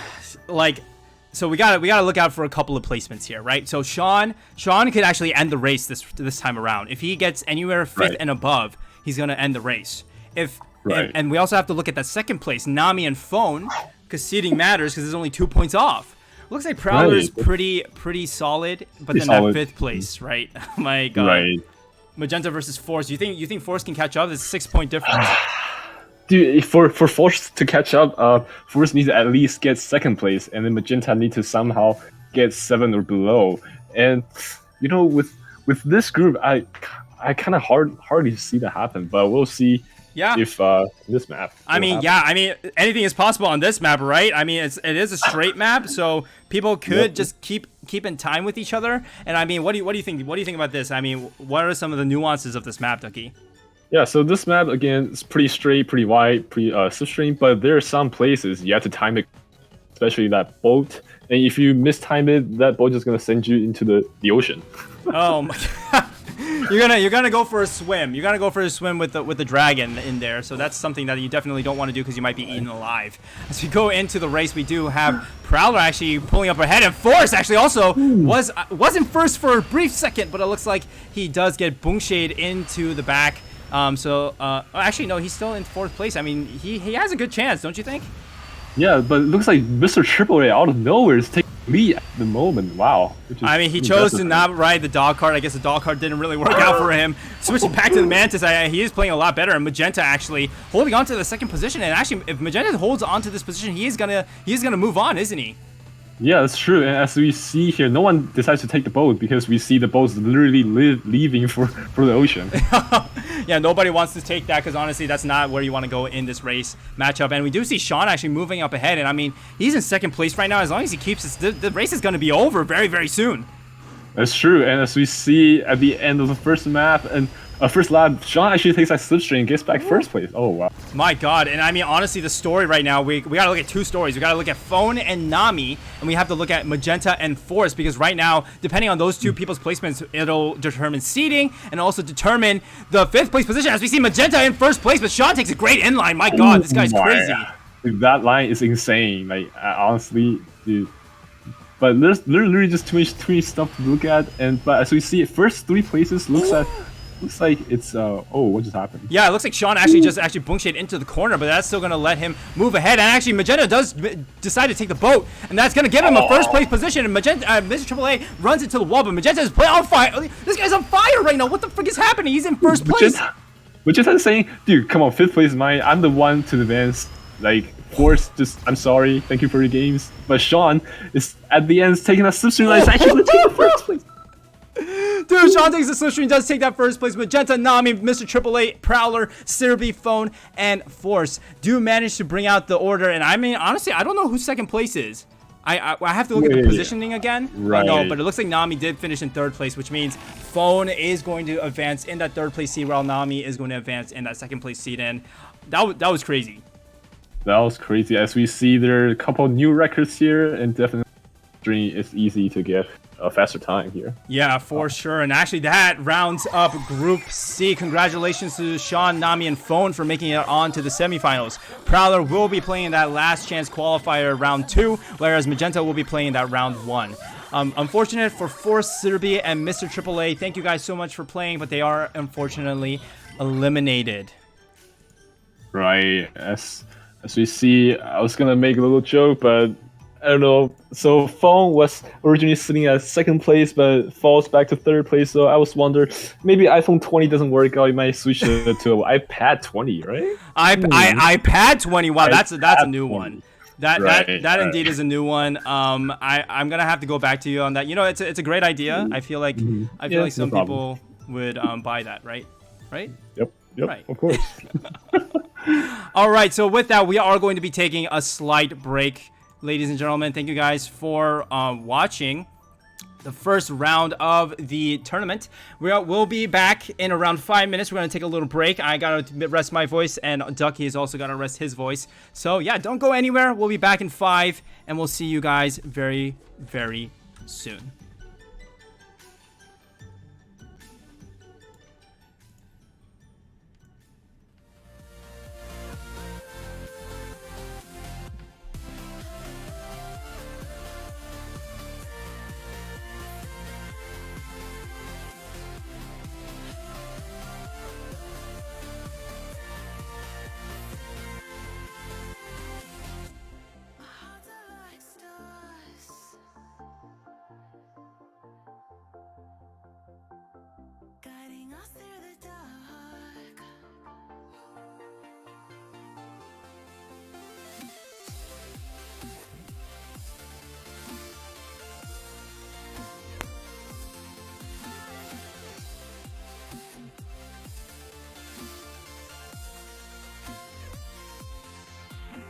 so we gotta look out for a couple of placements here, right? So Sean could actually end the race this time around. If he gets anywhere fifth and above, he's gonna end the race. And we also have to look at that second place, Nami and Phone, because seeding matters because there's only 2 points off. Looks like Prowler is pretty solid, but then that fifth place, right? Oh my god. Right. Magenta versus Force. You think Force can catch up? It's a 6-point difference. Dude, for Force to catch up, Force needs to at least get second place, and then Magenta needs to somehow get 7 or below. And you know, with this group, I kind of hardly see that happen, but we'll see. Yeah. If this map. I mean, anything is possible on this map, right? I mean, it is a straight map, so people could just keep in time with each other. And I mean, what do you think? What do you think about this? I mean, what are some of the nuances of this map, Ducky? Yeah, so this map again is pretty straight, pretty wide, pretty slipstream, but there are some places you have to time it, especially that boat. And if you mistime it, that boat is gonna send you into the ocean. Oh my god. You're gonna go for a swim. You're gonna go for a swim with the dragon in there. So that's something that you definitely don't want to do because you might be eaten alive. As we go into the race, we do have Prowler actually pulling up ahead, and Force actually also wasn't first for a brief second, but it looks like he does get boom-shade into the back. Actually no, he's still in 4th place. I mean, he has a good chance, don't you think? Yeah, but it looks like Mr. AAA out of nowhere is taking lead at the moment. Wow. I mean, he chose to not ride the dog cart. I guess the dog cart didn't really work out for him. Switching back to the Mantis, he is playing a lot better. And Magenta actually holding on to the 2nd position. And actually, if Magenta holds on to this position, he is gonna move on, isn't he? Yeah, that's true. And as we see here, no one decides to take the boat because we see the boats literally leaving for the ocean. Yeah, nobody wants to take that because honestly, that's not where you want to go in this race matchup. And we do see Sean actually moving up ahead. And I mean, he's in 2nd place right now. As long as he keeps this, the race is going to be over very, very soon. That's true. And as we see at the end of the first map and first lap, Sean actually takes that slipstream and gets back 1st place. Oh, wow. My god. And I mean, honestly, the story right now, we got to look at 2 stories. We got to look at Phone and Nami, and we have to look at Magenta and Force, because right now, depending on those 2 people's placements, it'll determine seeding and also determine the 5th place position. As we see Magenta in 1st place, but Sean takes a great inline. My god, this guy's crazy. Dude, that line is insane. Like, honestly, dude. But there's literally just too much stuff to look at. But as we see it, first 3 places looks like it's what just happened? Yeah, it looks like Sean actually just boom-shade into the corner, but that's still gonna let him move ahead. And actually, Magenta does decide to take the boat, and that's gonna give him a 1st place position. And Magenta, Mr. AAA runs into the wall, but Magenta is on fire. This guy's on fire right now. What the frick is happening? He's in 1st place. Magenta's saying, "Dude, come on, 5th place is mine. I'm the one to advance." Like, Force, I'm sorry, thank you for your games. But Sean is at the end taking a slipstream line. He's actually taking the 1st place. Dude, Sean takes the slipstream, does take that 1st place. Magenta, Nami, Mr. AAA, Prowler, Serbi, Phone, and Force do manage to bring out the order. And I mean, honestly, I don't know who 2nd place is. I have to look at the positioning again. Right. No, but it looks like Nami did finish in 3rd place, which means Phone is going to advance in that 3rd place seed, while Nami is going to advance in that 2nd place seed. And that was crazy. That was crazy. As we see, there are a couple new records here, and definitely it's easy to get. a faster time here. Yeah, for sure. And actually, that rounds up Group C. Congratulations to Sean, Nami, and Phone for making it on to the semifinals. Prowler will be playing that last chance qualifier round 2, whereas Magenta will be playing that round 1. Unfortunate for Force Serbia and Mr. AAA. Thank you guys so much for playing, but they are unfortunately eliminated. Right. As we see, I was gonna make a little joke, but I don't know. So Phone was originally sitting at 2nd place, but falls back to 3rd place. So I was wondering, maybe iPhone 20 doesn't work out. You might switch it to iPad 20, right? iPad 20. Wow, that's a new 20. one. That indeed is a new one. I'm gonna have to go back to you on that. You know, it's a great idea. I feel like some people would buy that, right? Right? Yep. Right. Of course. All right. So with that, we are going to be taking a slight break, ladies and gentlemen. Thank you guys for watching the first round of the tournament. We'll be back in around 5 minutes. We're going to take a little break. I got to rest my voice, and Ducky has also got to rest his voice. So, yeah, don't go anywhere. We'll be back in 5, and we'll see you guys very, very soon. Hearts are like stars, guiding us through the dark.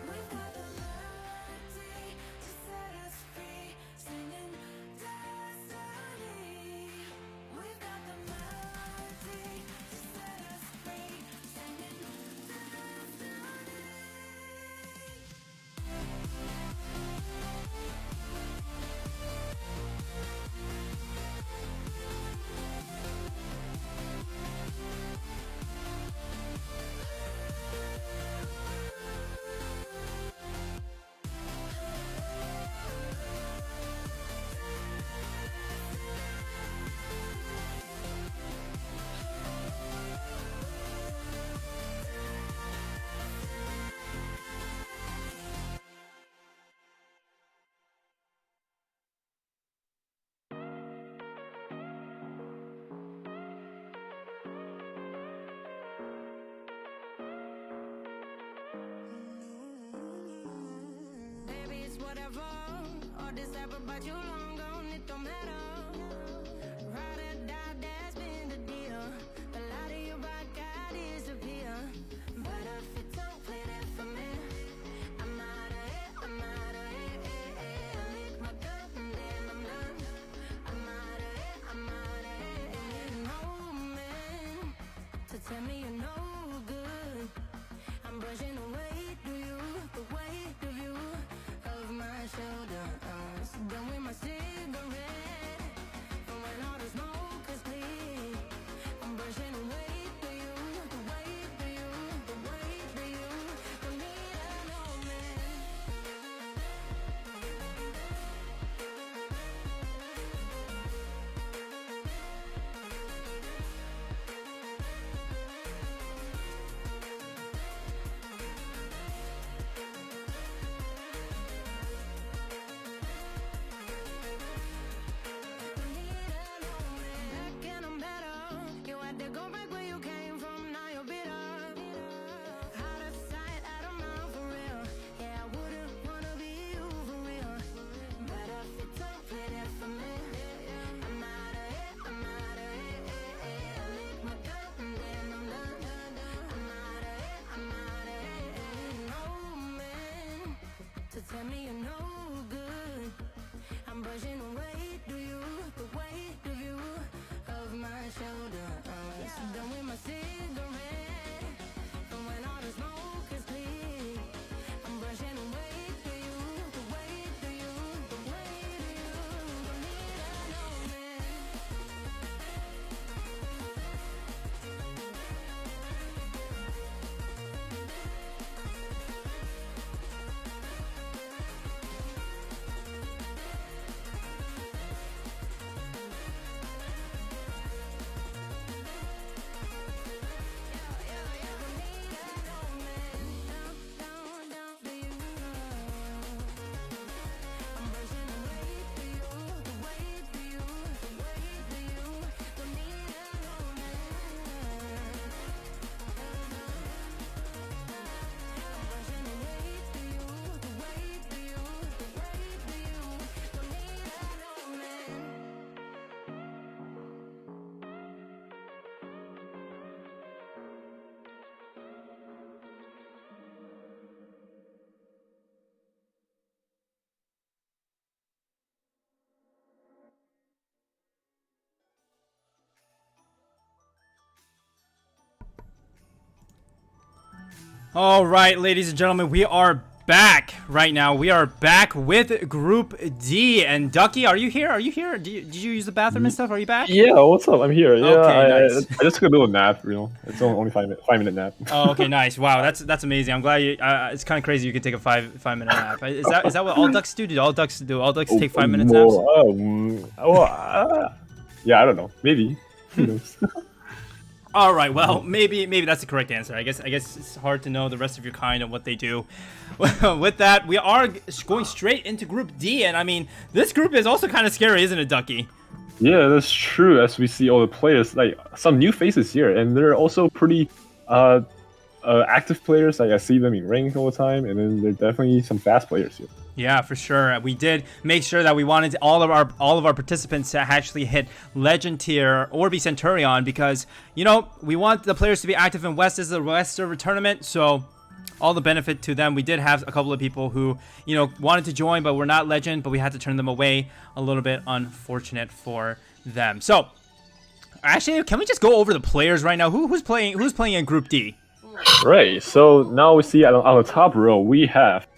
We've got the melody to set us free, singing destiny. We've got the melody to set us free, singing destiny. Baby, it's whatever. All this ever about you long gone, it don't matter. Ride or die, that's been the deal. A lot of you rock out disappear. But if it don't play that for me, I'm out of it, I'm out of it. I lick my gun and then I'm done. I'm out of it, I'm out of it. And no man to tell me you're no good. I'm brushing away, do you, the weight of you, of my shoulders. Done with my cigarette, and when all the smoke is clear, I'm brushing away, do you, the weight of you, the weight of you. Don't need a no man. Back and I'm better. You had to go back where you came from, now you're bitter. Out of sight, out of mind for real. Yeah, I wouldn't wanna be you for real. But if it don't play that for me, I'm out of it, I'm out of it. I lick my gun and then I'm done. I'm out of it, I'm out of it. No man to tell me you're no good. I'm brushing away, do you, the weight of you, of my shoulders. All right, ladies and gentlemen, we are back right now. We are back with Group D. And Ducky, are you here? Are you here? Did you use the bathroom and stuff? Are you back? Yeah, what's up? I'm here. Yeah, Okay, nice. I just took a little nap. It's only 5 minute nap. Oh, okay, nice. Wow, that's amazing. I'm glad you. It's kind of crazy you could take a 5 minute nap. Is that what all ducks do? Did all ducks do? All ducks take 5 minutes naps? Yeah, I don't know. Maybe. Who knows? All right, well, maybe that's the correct answer. I guess it's hard to know the rest of your kind and what they do. With that, we are going straight into Group D, and I mean, this group is also kind of scary, isn't it, Ducky? Yeah, that's true. As we see all the players, like some new faces here, and they're also pretty active players. Like I see them in rank all the time, and then there's definitely some fast players here. Yeah, for sure. We did make sure that we wanted all of our participants to actually hit Legend tier or be Centurion because, you know, we want the players to be active in West as the West server tournament, so all the benefit to them. We did have a couple of people who, you know, wanted to join but were not Legend, but we had to turn them away. A little bit unfortunate for them. So, actually, can we just go over the players right now? Who's playing in Group D? Right. So now we see on the top row we have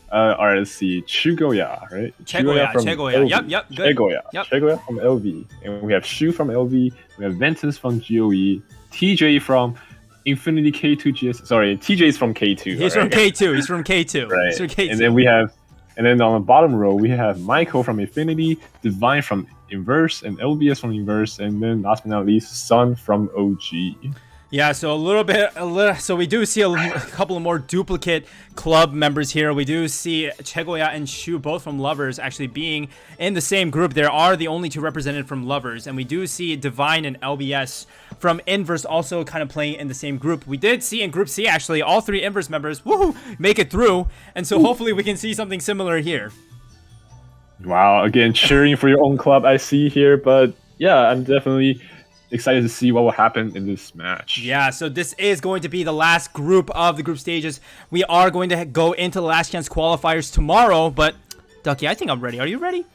alright, let's see, Chugoya, right? Chegoya. Yep, good. Chegoya from LV. And we have Shu from LV, we have Ventus from GOE, TJ from Infinity K2 GS. Sorry, TJ is from K2. He's from K2. He's from K2. Right. He's from K2. And then on the bottom row, we have Michael from Infinity, Divine from Inverse, and LBS from Inverse, and then last but not least, Sun from OG. Yeah, so so we do see a couple of more duplicate club members here. We do see Chegoya and Shu, both from Lovers, actually being in the same group. There are the only two represented from Lovers, and we do see Divine and LBS from Inverse also kind of playing in the same group. We did see in Group C, actually, all three Inverse members, make it through, and so hopefully we can see something similar here. Wow, again, cheering for your own club, I see here, but yeah, I'm definitely excited to see what will happen in this match. Yeah, so this is going to be the last group of the group stages. We are going to go into the last chance qualifiers tomorrow, but Ducky, I think I'm ready. Are you ready?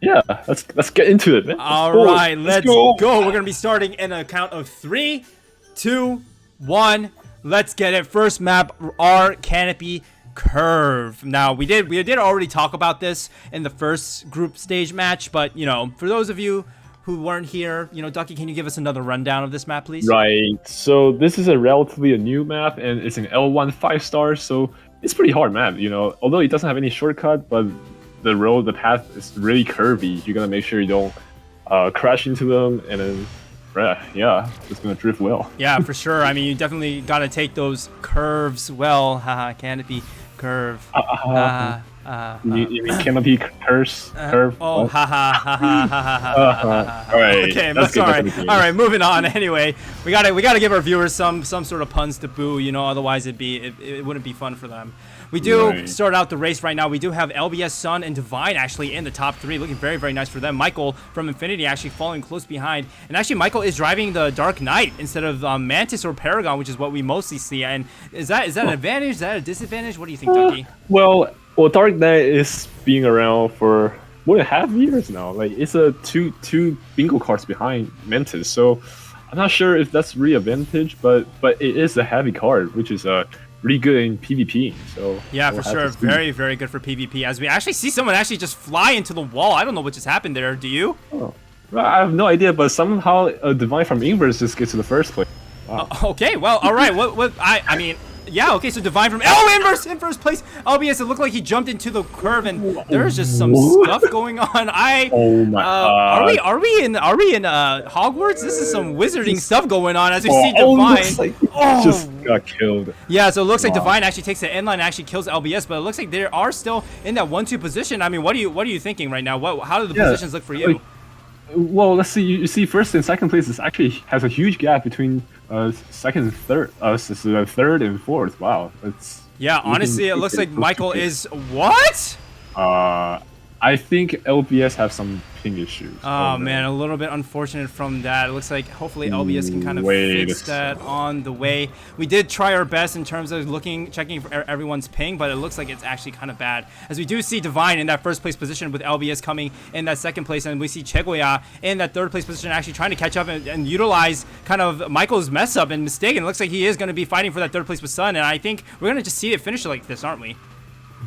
Yeah, let's get into it, man. All right, let's go. We're going to be starting in a count of 3, 2, 1. Let's get it. First map, our Canopy Curve. Now, we did already talk about this in the first group stage match, but, you know, for those of you who weren't here, you know, Ducky, can you give us another rundown of this map, please? Right. So this is a relatively new map, and it's an L1 5-star, so it's pretty hard map, you know. Although it doesn't have any shortcut, but the path is really curvy. You gotta make sure you don't crash into them, and then, yeah, it's gonna drift well. Yeah, for sure. I mean, you definitely gotta take those curves well. Haha, Canopy Curve. You mean Canopy curve? Oh, ha. All right. Okay, I'm sorry. All right, moving on. Anyway, we gotta give our viewers some sort of puns to boo. You know, otherwise it wouldn't be fun for them. We do start out the race right now. We do have LBS, Sun, and Divine actually in the top 3, looking very, very nice for them. Michael from Infinity actually falling close behind, and actually Michael is driving the Dark Knight instead of Mantis or Paragon, which is what we mostly see. And is that an advantage? Is that a disadvantage? What do you think, Ducky? Well, Dark Knight is being around for more than half years now. Like, it's a two bingo cards behind Mantis, so I'm not sure if that's really a advantage, but it is a heavy card, which is really good in PvP. So yeah, for sure, very, very good for PvP. As we actually see someone actually just fly into the wall. I don't know what just happened there. Do you? Oh, I have no idea, but somehow a Divine from Inverse just gets to the first place. Wow. Okay, well, all right. I mean. Yeah, okay, so Divine from in first place. LBS, it looked like he jumped into the curve, and there's just some stuff going on. Oh my god. Are we in Hogwarts? This is some wizarding stuff going on as we see Divine. Just got killed. Yeah, so it looks like Divine actually takes the inline and actually kills LBS, but it looks like they are still in that 1-2 position. I mean, what are you thinking right now? How do the positions look for you? Well, let's see. You see, first and second place actually has a huge gap between second and third. Third and fourth. Wow, honestly, it looks like Michael is what? I think LBS have some ping issues. Oh no. man, a little bit unfortunate from that. It looks like hopefully LBS can kind of Wait fix a that on the way. We did try our best in terms of checking for everyone's ping, but it looks like it's actually kind of bad. As we do see Divine in that first place position with LBS coming in that second place, and we see Chegoya in that third place position actually trying to catch up and utilize kind of Michael's mess up and mistake. And it looks like he is going to be fighting for that third place with Sun, and I think we're going to just see it finish like this, aren't we?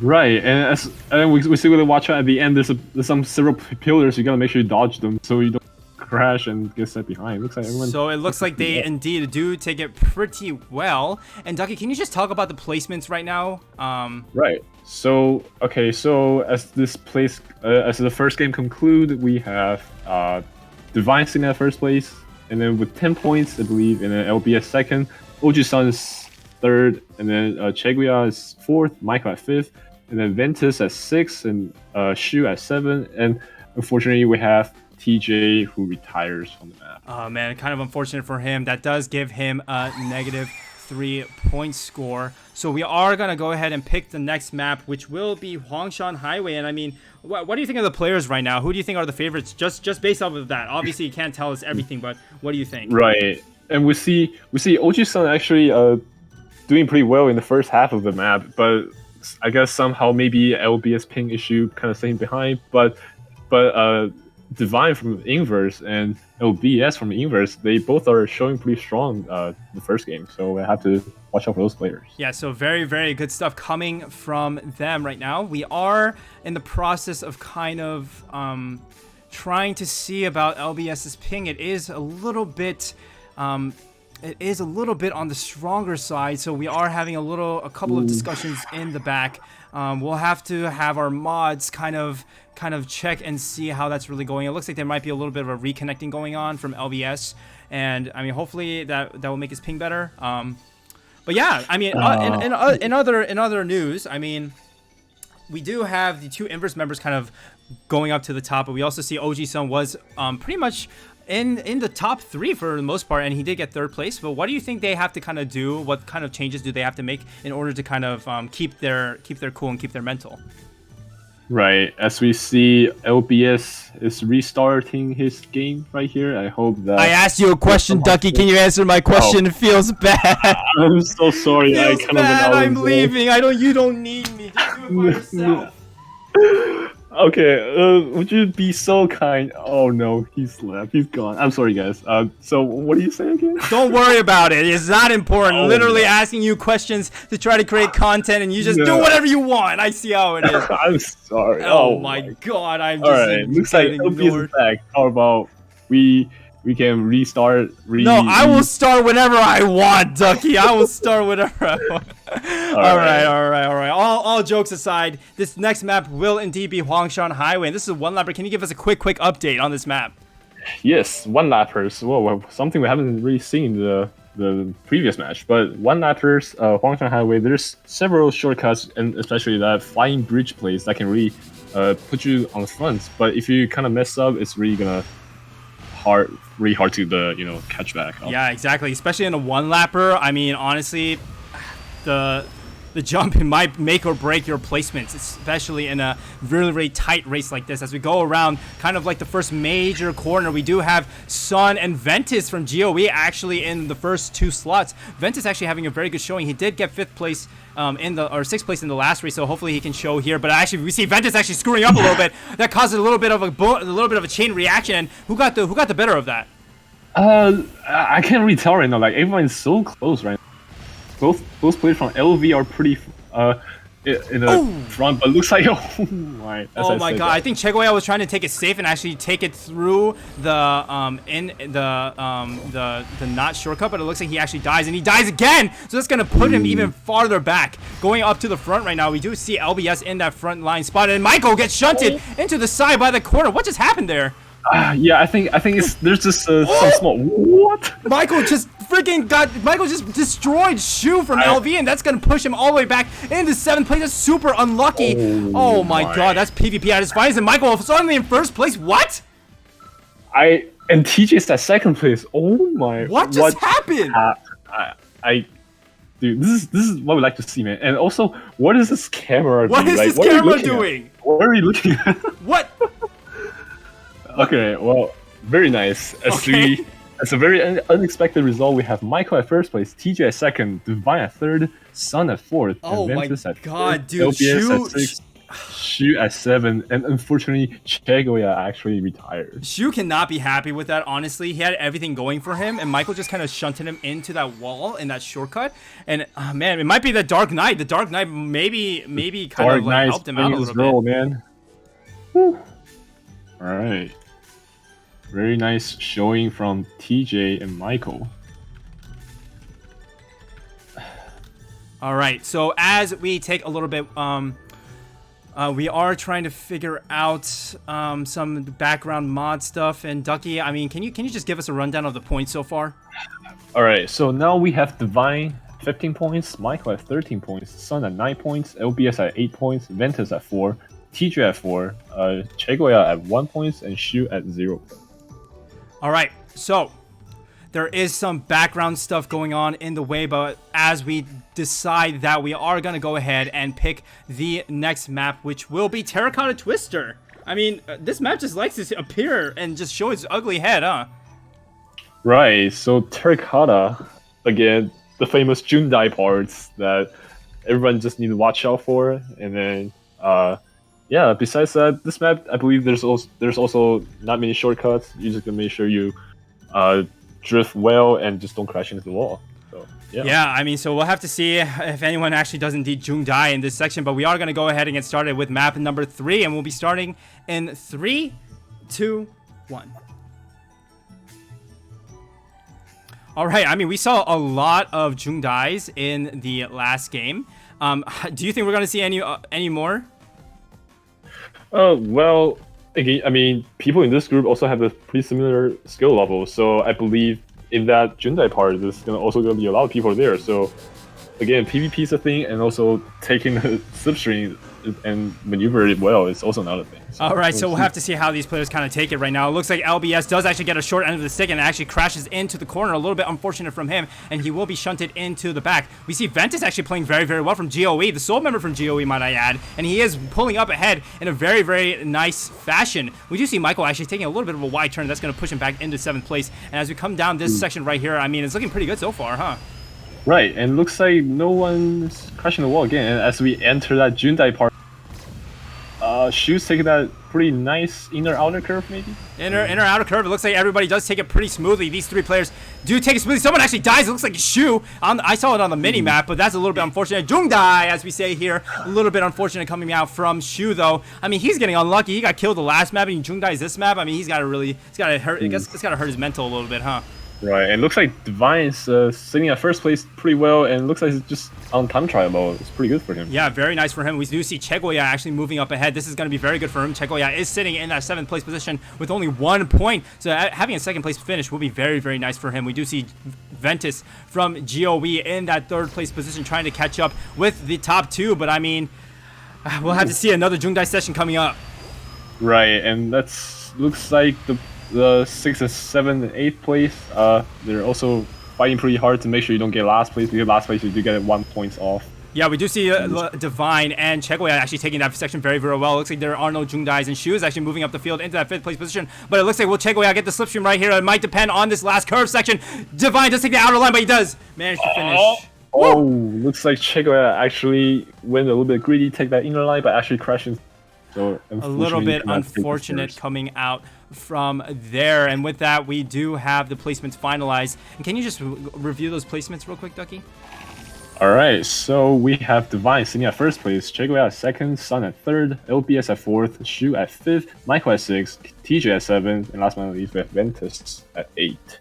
Right, and we see with the watch out at the end. There's some several pillars. You gotta make sure you dodge them so you don't crash and get set behind. Looks like everyone. So it looks like they indeed do take it pretty well. And Ducky, can you just talk about the placements right now? Right. So okay. So as the first game conclude, we have Divine sitting at first place, and then with 10 points, I believe, and then LBS second, Oji-san is third, and then Cheguya is fourth, Michael at fifth, and then Ventus at sixth, and Shu at seven, and unfortunately we have TJ who retires from the map. Oh man, kind of unfortunate for him. That does give him a negative 3 point score. So we are gonna go ahead and pick the next map, which will be Huangshan Highway. And I mean, what do you think of the players right now? Who do you think are the favorites? Just based off of that. Obviously, you can't tell us everything, but what do you think? Right, and we see Oji-san actually doing pretty well in the first half of the map, but I guess somehow maybe LBS ping issue kind of staying behind. But Divine from Inverse and LBS from Inverse, they both are showing pretty strong the first game, so I have to watch out for those players. Yeah, so very, very good stuff coming from them right now. We are in the process of kind of trying to see about LBS's ping. It is a little bit on the stronger side, so we are having a couple of discussions in the back. We'll have to have our mods kind of check and see how that's really going. It looks like there might be a little bit of a reconnecting going on from LBS, and I mean, hopefully that will make his ping better. But yeah, I mean, in other news, I mean, we do have the two Inverse members kind of going up to the top, but we also see Oji-san was pretty much in the top 3 for the most part, and he did get third place. But what do you think they have to kind of do? What kind of changes do they have to make in order to kind of keep their cool and keep their mental? Right, as we see, LBS is restarting his game right here. I hope that. I asked you a question, Ducky. Can you answer my question? Oh. It feels bad. I'm so sorry. It feels bad. I'm leaving. You don't need me. Just do it by yourself. Okay, would you be so kind? Oh no, he's left. He's gone. I'm sorry, guys. So what do you say again? Don't worry about it. It's not important. Oh, Literally no. asking you questions to try to create content, and you just do whatever you want. I see how it is. I'm sorry. Oh my god, I'm just Alright, looks like LBS is back. How about we can restart? No, I will start whenever I want, Ducky. I will start whenever I want. All right. All jokes aside, this next map will indeed be Huangshan Highway. And this is a one-lapper. Can you give us a quick update on this map? Yes, one-lappers. Whoa, something we haven't really seen in the previous match. But one-lappers, Huangshan Highway, there's several shortcuts, and especially that flying bridge place that can really put you on the front. But if you kind of mess up, it's really gonna really hard to catch back up. Yeah, exactly. Especially in a one-lapper. I mean, honestly, the jump, it might make or break your placements, especially in a really, really tight race like this. As we go around kind of like the first major corner, we do have Sun and Ventus from GOE actually in the first 2 slots. Ventus actually having a very good showing. He did get 5th place or 6th place in the last race, so hopefully he can show here. But actually, we see Ventus actually screwing up a little bit. That caused a little bit of a chain reaction. And who got the better of that? I can't really tell right now. Like, everyone's so close right now. Both players from LV are pretty in the front, but looks like oh my god! I think Chegoya was trying to take it safe and actually take it through the not shortcut, but it looks like he actually dies, and he dies again. So that's gonna put him even farther back, going up to the front right now. We do see LBS in that front line spot, and Michael gets shunted into the side by the corner. What just happened there? Yeah, I think there's just some small what? Michael just destroyed Shu from LV, and that's gonna push him all the way back into 7th place. That's super unlucky. Oh my god, that's PvP at its finest, and Michael suddenly in 1st place. What? And TJ's at 2nd place. Oh my! What just happened? Dude, this is what we like to see, man. And also, what is this camera? What is this What are you camera looking at? doing? What are you looking at? What? Okay, well, very nice. Okay. As a very unexpected result, we have Michael at first place, TJ at second, Divine at third, Sun at fourth, Oh my Ventus at god, fifth, dude. LBS at sixth, Shu at seven, and unfortunately, Chegoya actually retired. Shu cannot be happy with that, honestly. He had everything going for him, and Michael just kind of shunted him into that wall in that shortcut. And, man, it might be the Dark Knight. The Dark Knight maybe kind Dark of like, Knight's helped him out a playing his little role, bit. man. Whew. All right. Very nice showing from TJ and Michael. All right, so as we take a little bit, we are trying to figure out some background mod stuff. And Ducky, I mean, can you just give us a rundown of the points so far? All right, so now we have Divine 15 points, Michael at 13 points, Sun at 9 points, LBS at 8 points, Ventus at 4, TJ at 4, Chegoya at 1 point, and Shu at 0. All right, so there is some background stuff going on in the way, but as we decide that, we are going to go ahead and pick the next map, which will be Terracotta Twister. I mean, this map just likes to appear and just show its ugly head, huh? Right, so Terracotta, again, the famous Jundai parts that everyone just need to watch out for. And then, yeah, besides that, this map, I believe there's also not many shortcuts. You just gotta make sure you drift well and just don't crash into the wall. So, Yeah, I mean, so we'll have to see if anyone actually does indeed Jungdai in this section, but we are going to go ahead and get started with map number 3, and we'll be starting in 3, 2, 1. All right, I mean, we saw a lot of Jungdais in the last game. Do you think we're going to see any more? Well, again, I mean, people in this group also have a pretty similar skill level, so I believe in that Jundai part, there's also gonna be a lot of people there. So again, PvP is a thing, and also taking the slipstream and maneuver it well is also another thing. So, all right, so we'll have to see how these players kind of take it right now. It looks like LBS does actually get a short end of the stick and actually crashes into the corner. A little bit unfortunate from him, and he will be shunted into the back. We see Ventus actually playing very, very well from GOE, the sole member from GOE, might I add, and he is pulling up ahead in a very, very nice fashion. We do see Michael actually taking a little bit of a wide turn. That's going to push him back into 7th place. And as we come down this section right here, I mean, it's looking pretty good so far, huh? Right, and looks like no one's crashing the wall again. And as we enter that Jundai part, Shu's taking that pretty nice inner-outer curve, maybe? Inner-outer curve. It looks like everybody does take it pretty smoothly. These three players do take it smoothly. Someone actually dies. It looks like Shu. I saw it on the mini-map, but that's a little bit unfortunate. Jungdai, as we say here. A little bit unfortunate coming out from Shu, though. I mean, he's getting unlucky. He got killed the last map, and Jungdai's this map. I mean, it's got to hurt. I guess it's got to hurt his mental a little bit, huh? Right, and looks like Divine's sitting at first place pretty well, and looks like he's just on time trial mode. It's pretty good for him. Yeah, very nice for him. We do see Chegoya actually moving up ahead. This is going to be very good for him. Chegoya is sitting in that 7th place position with only 1 point. So having a 2nd place finish will be very, very nice for him. We do see Ventus from GOE in that 3rd place position trying to catch up with the top 2. But I mean, we'll have to see another Jungdai session coming up. Right, and looks like the 6th and 7th and 8th place, they're also fighting pretty hard to make sure you don't get last place, because last place you do get 1 point off. Yeah, we do see Divine and Chegoya actually taking that section very, very well. It looks like there are no Jungdais, and Shu is actually moving up the field into that 5th place position. But it looks like will Chegoya get the slipstream right here? It might depend on this last curve section. Divine does take the outer line, but he does manage to finish. Oh, looks like Chegoya actually went a little bit greedy, take that inner line, but actually crashing. So a little bit unfortunate coming out from there. And with that, we do have the placements finalized. And can you just review those placements real quick, Ducky? All right, so we have Divine sitting at 1st place, Chegoya at 2nd, Sun at 3rd, LBS at 4th, Shu at 5th, Michael at 6th, TJ at 7th, and last but not least, we have Ventus at 8th.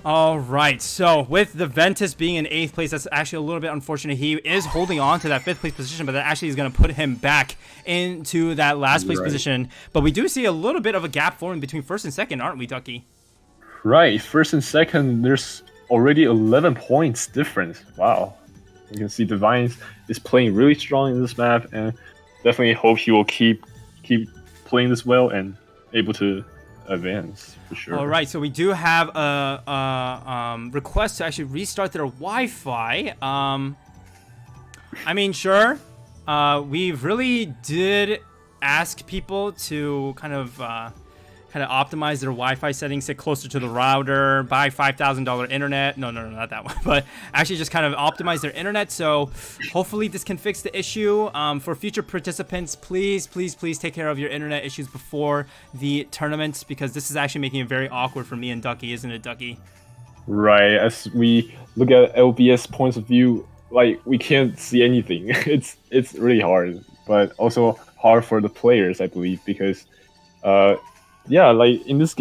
All right, so with the Ventus being in 8th place, that's actually a little bit unfortunate. He is holding on to that 5th place position, but that actually is going to put him back into that last place position. But we do see a little bit of a gap forming between 1st and 2nd, aren't we, Ducky? Right, 1st and 2nd, there's already 11 points difference. Wow. You can see Divine is playing really strong in this map, and definitely hope he will keep playing this well and able to advance for sure. All right, so we do have a request to actually restart their Wi-Fi. I mean, sure. We really did ask people to kind of optimize their Wi-Fi settings, sit closer to the router, buy $5,000 internet. No, not that one. But actually just kind of optimize their internet. So hopefully this can fix the issue. For future participants, please take care of your internet issues before the tournament, because this is actually making it very awkward for me and Ducky, isn't it, Ducky? Right. As we look at LBS points of view, like we can't see anything. It's really hard, but also hard for the players, I believe, because yeah, like in this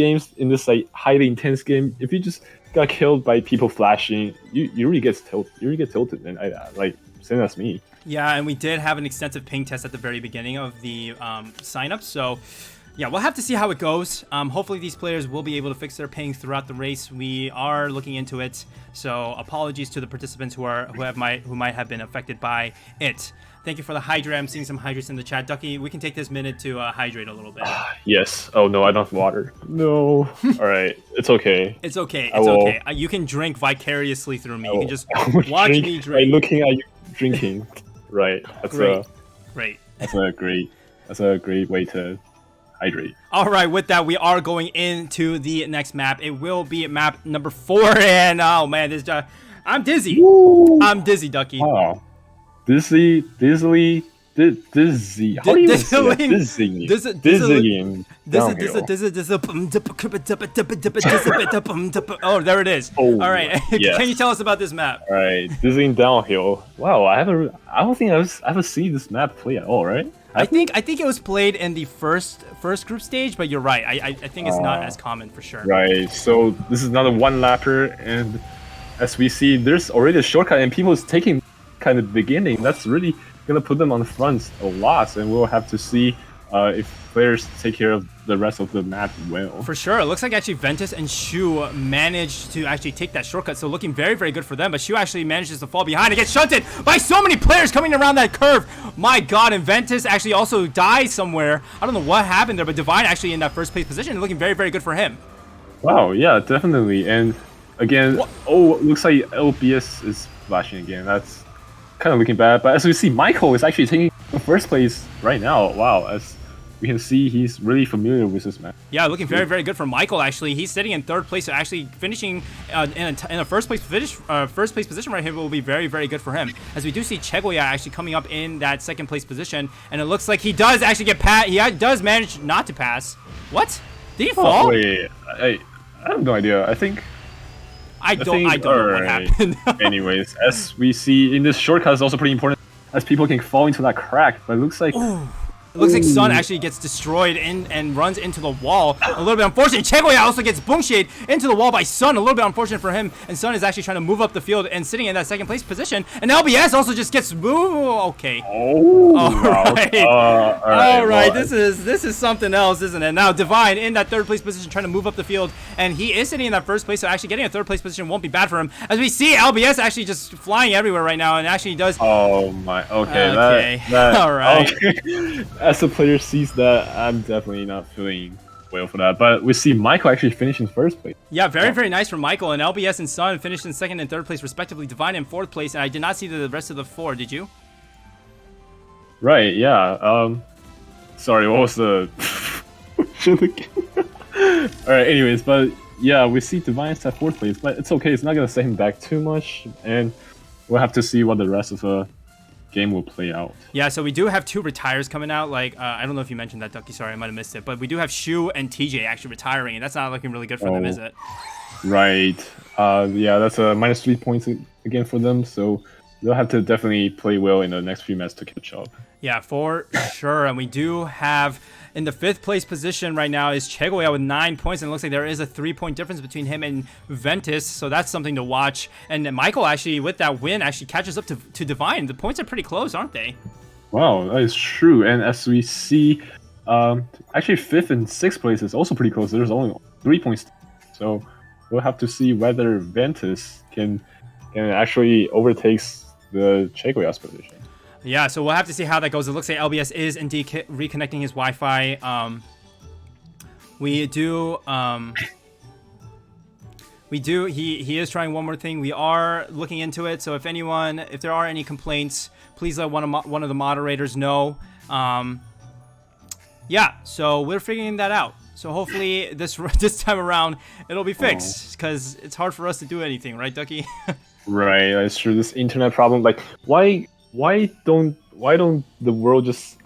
like highly intense game, if you just got killed by people flashing, you really get tilted, and like same as me. Yeah, and we did have an extensive ping test at the very beginning of the sign-up, so yeah, we'll have to see how it goes. Hopefully these players will be able to fix their pings throughout the race. We are looking into it, so apologies to the participants who might have been affected by it. Thank you for the hydrate. I'm seeing some hydrates in the chat. Ducky, we can take this minute to hydrate a little bit. Yes. Oh no, I don't have water. No. All right, it's okay. It's okay. It's okay. You can drink vicariously through me. You can just watch me drink. By looking at you drinking. Right. That's great. That's a great way to hydrate. All right, with that, we are going into the next map. It will be map number 4, and oh man, I'm dizzy. Woo! I'm dizzy, Ducky. Oh, dizzy. How do you even say that? Dizzying. Oh, there it is. Oh, all right. Yes. Can you tell us about this map? All right, dizzying downhill. Wow, I don't think I've ever seen this map play at all, right? I think it was played in the first group stage, but you're right. I think it's not as common for sure. Right. So this is another one lapper, and as we see, there's already a shortcut, and people is taking kind of beginning. That's really gonna put them on the front a lot, and we'll have to see if players take care of the rest of the map well. For sure. It looks like actually Ventus and Shu managed to actually take that shortcut, so looking very, very good for them. But Shu actually manages to fall behind and get shunted by so many players coming around that curve. My god, and Ventus actually also dies somewhere. I don't know what happened there, but Divine actually in that first place position, looking very, very good for him. Wow, yeah, definitely. And again, oh, looks like LBS is flashing again. That's kind of looking bad. But as we see, Michael is actually taking the first place right now. Wow, as we can see, he's really familiar with this map. Yeah, looking very, very good for Michael, actually. He's sitting in third place, so actually finishing in a first place position right here will be very, very good for him. As we do see Chegoya actually coming up in that second place position, and it looks like he does actually get past. He does manage not to pass. What? Did he fall? Oh, wait, I have no idea. I think I don't know what happened. Anyways, as we see in this shortcut is also pretty important, as people can fall into that crack, but it looks like It looks like Sun actually gets destroyed and runs into the wall. A little bit unfortunate. Chegoya also gets boomshade into the wall by Sun. A little bit unfortunate for him. And Sun is actually trying to move up the field and sitting in that second place position. And LBS also just gets okay. Oh, all right. All right. Well, this is something else, isn't it? Now Divine in that third place position trying to move up the field, and he is sitting in that first place. So actually getting a third place position won't be bad for him. As we see LBS actually just flying everywhere right now, and actually does. Oh my. Okay. That, all right. Okay. As the player sees that, I'm definitely not feeling well for that. But we see Michael actually finish in first place. Yeah, very, very nice for Michael. And LBS and Sun finished in second and third place, respectively. Divine in fourth place. And I did not see the rest of the four. Did you? Right, yeah. Sorry, what was the... Alright, anyways, but yeah, we see Divine's at fourth place. But it's okay, it's not going to set him back too much. And we'll have to see what the rest of the game will play out. Yeah, so we do have two retires coming out. Like, I don't know if you mentioned that, Ducky. Sorry, I might have missed it. But we do have Shu and TJ actually retiring, and that's not looking really good for them, is it? Right. Yeah, that's a minus 3 points again for them. So they'll have to definitely play well in the next few matches to catch up. Yeah, for sure. And we do have in the fifth place position right now is Chegoya with 9 points, and it looks like there is a 3-point difference between him and Ventus, so that's something to watch. And then Michael actually, with that win, actually catches up to Divine. The points are pretty close, aren't they? Wow, that is true. And as we see, actually fifth and sixth place is also pretty close. There's only 3 points, so we'll have to see whether Ventus can actually overtakes the Chegoya's position. Yeah, so we'll have to see how that goes. It looks like LBS is indeed reconnecting his Wi-Fi. We do. He is trying one more thing. We are looking into it. So if there are any complaints, please let one of the moderators know. Yeah. So we're figuring that out. So hopefully this time around it'll be fixed because it's hard for us to do anything, right, Ducky? Right, that's true. This internet problem, like, why don't the world just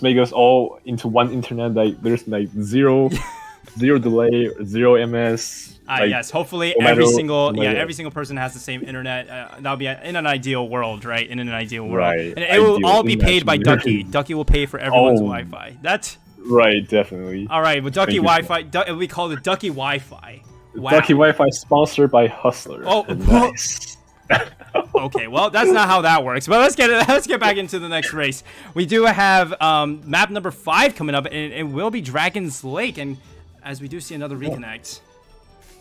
make us all into one internet? Like, there's like zero delay, zero MS. Like, Yes, hopefully no every matter- single no matter- every single person has the same internet. That'll be in an ideal world, right? In an ideal world, Right, and it will ideal, all be paid by imaginary. Ducky. Ducky will pay for everyone's Oh. Wi-Fi. That's right, definitely. all right. With Ducky Thank you. Wi-Fi, we call it Ducky Wi-Fi. Wow. Ducky Wi-Fi sponsored by Heostler. Oh, nice. Okay, well that's not how that works. But let's get back into the next race. We do have map number 5 coming up, and it will be Dragon's Lake. And as we do see another reconnect.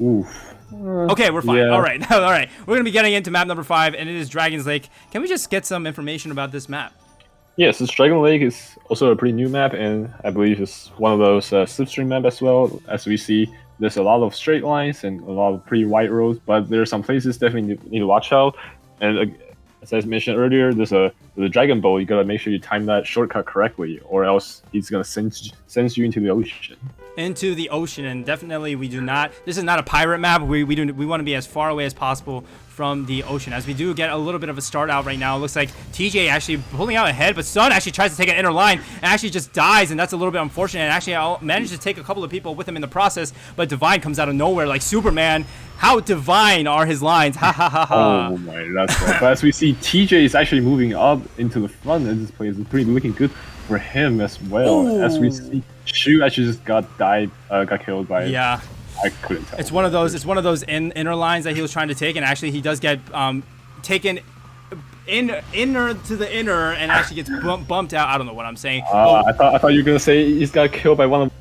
Oof. Okay, we're fine. Yeah. All right, all right. We're gonna be getting into map number 5, and it is Dragon's Lake. Can we just get some information about this map? Yes, this Dragon Lake is also a pretty new map, and I believe it's one of those slipstream map as well. As we see, there's a lot of straight lines and a lot of pretty wide roads, but there are some places definitely need to watch out. And as I mentioned earlier, there's a dragon boat. You gotta make sure you time that shortcut correctly, or else he's gonna send you into the ocean. Into the ocean, and definitely we do not. This is not a pirate map. We want to be as far away as possible from the ocean. As we do get a little bit of a start out right now, it looks like TJ actually pulling out ahead, but Sun actually tries to take an inner line and actually just dies, and that's a little bit unfortunate. And actually, I'll manage to take a couple of people with him in the process, but Divine comes out of nowhere like Superman. How divine are his lines? Ha ha ha ha. Oh my, that's right. But as we see, TJ is actually moving up into the front in this place. It's pretty looking good for him as well. Ooh. As we see, Shu actually just got killed by. Yeah. I couldn't tell. It's one of those inner lines that he was trying to take, and actually he does get taken inner to the inner, and actually gets bumped out. I don't know what I'm saying. I thought you were gonna say he's got killed by one of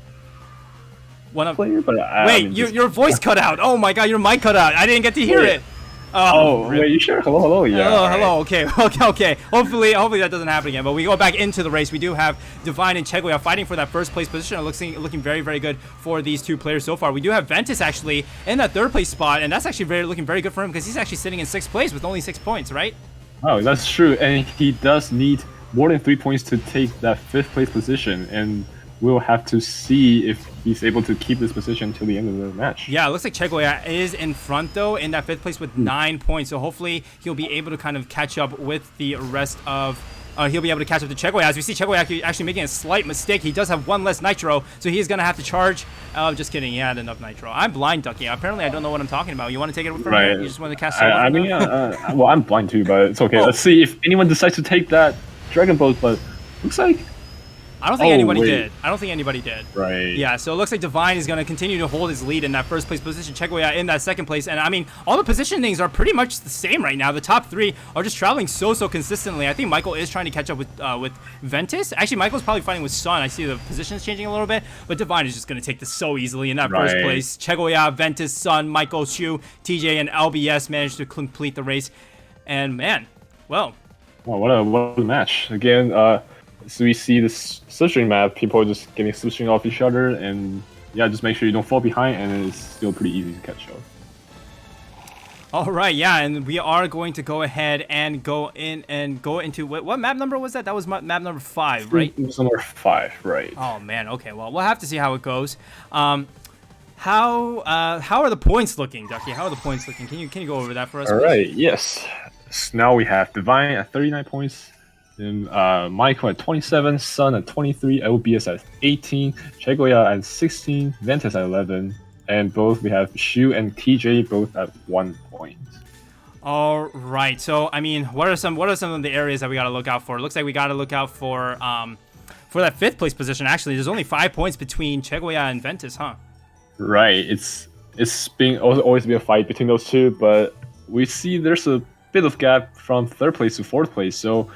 player, but wait, your voice cut out. Oh my god, your mic cut out. I didn't get to hear it. Oh, wait, you sure? Hello, yeah. Hello. Okay. Hopefully that doesn't happen again. But we go back into the race. We do have Divine and Chegoya fighting for that first place position. It looking very, very good for these two players so far. We do have Ventus actually in that third place spot, and that's actually looking very good for him because he's actually sitting in 6th place with only 6 points, right? Oh, that's true, and he does need more than 3 points to take that 5th place position, and we'll have to see if he's able to keep this position till the end of the match. Yeah, it looks like Chegoya is in front, though, in that 5th place with 9 points. So hopefully he'll be able to kind of catch up with the rest of... he'll be able to catch up to Chegoya. As we see Chegoya actually making a slight mistake. He does have 1 less nitro, so he is going to have to charge. Just kidding. He had enough nitro. I'm blind, Ducky. Apparently, I don't know what I'm talking about. You want to take it from Right. me? You just want to cast I mean, well, I'm blind too, but it's okay. Oh. Let's see if anyone decides to take that Dragon Boat, but looks like... I don't think anybody wait. did. I don't think anybody did. Right. Yeah, so it looks like Divine is going to continue to hold his lead in that 1st place position. Chegoya in that 2nd place. And I mean, all the positionings are pretty much the same right now. The top 3 are just traveling so consistently. I think Michael is trying to catch up with Ventus. Actually, Michael's probably fighting with Sun. I see the positions changing a little bit, but Divine is just going to take this so easily in that 1st place. Chegoya, Ventus, Sun, Michael, Shu, TJ, and LBS managed to complete the race. And man, well, what a match. Again, so we see this slipstream map, people just getting slipstream off each other, and yeah, just make sure you don't fall behind, and it's still pretty easy to catch up. All right, yeah, and we are going to go ahead and go into what map number was that? That was map number 5, right? It was number 5, right? Oh man, okay. Well, we'll have to see how it goes. How are the points looking, Ducky? How are the points looking? Can you go over that for us? All please? right, yes. So now we have Divine at 39 points. Then Michael at 27, Sun at 23, LBS at 18, Chegoya at 16, Ventus at 11, and both we have Shu and TJ both at 1 point. All right. So I mean, what are some of the areas that we got to look out for? It looks like we got to look out for that 5th place position. Actually, there's only 5 points between Chegoya and Ventus, huh? Right. It's been always been a fight between those two, but we see there's a bit of gap from 3rd place to 4th place. So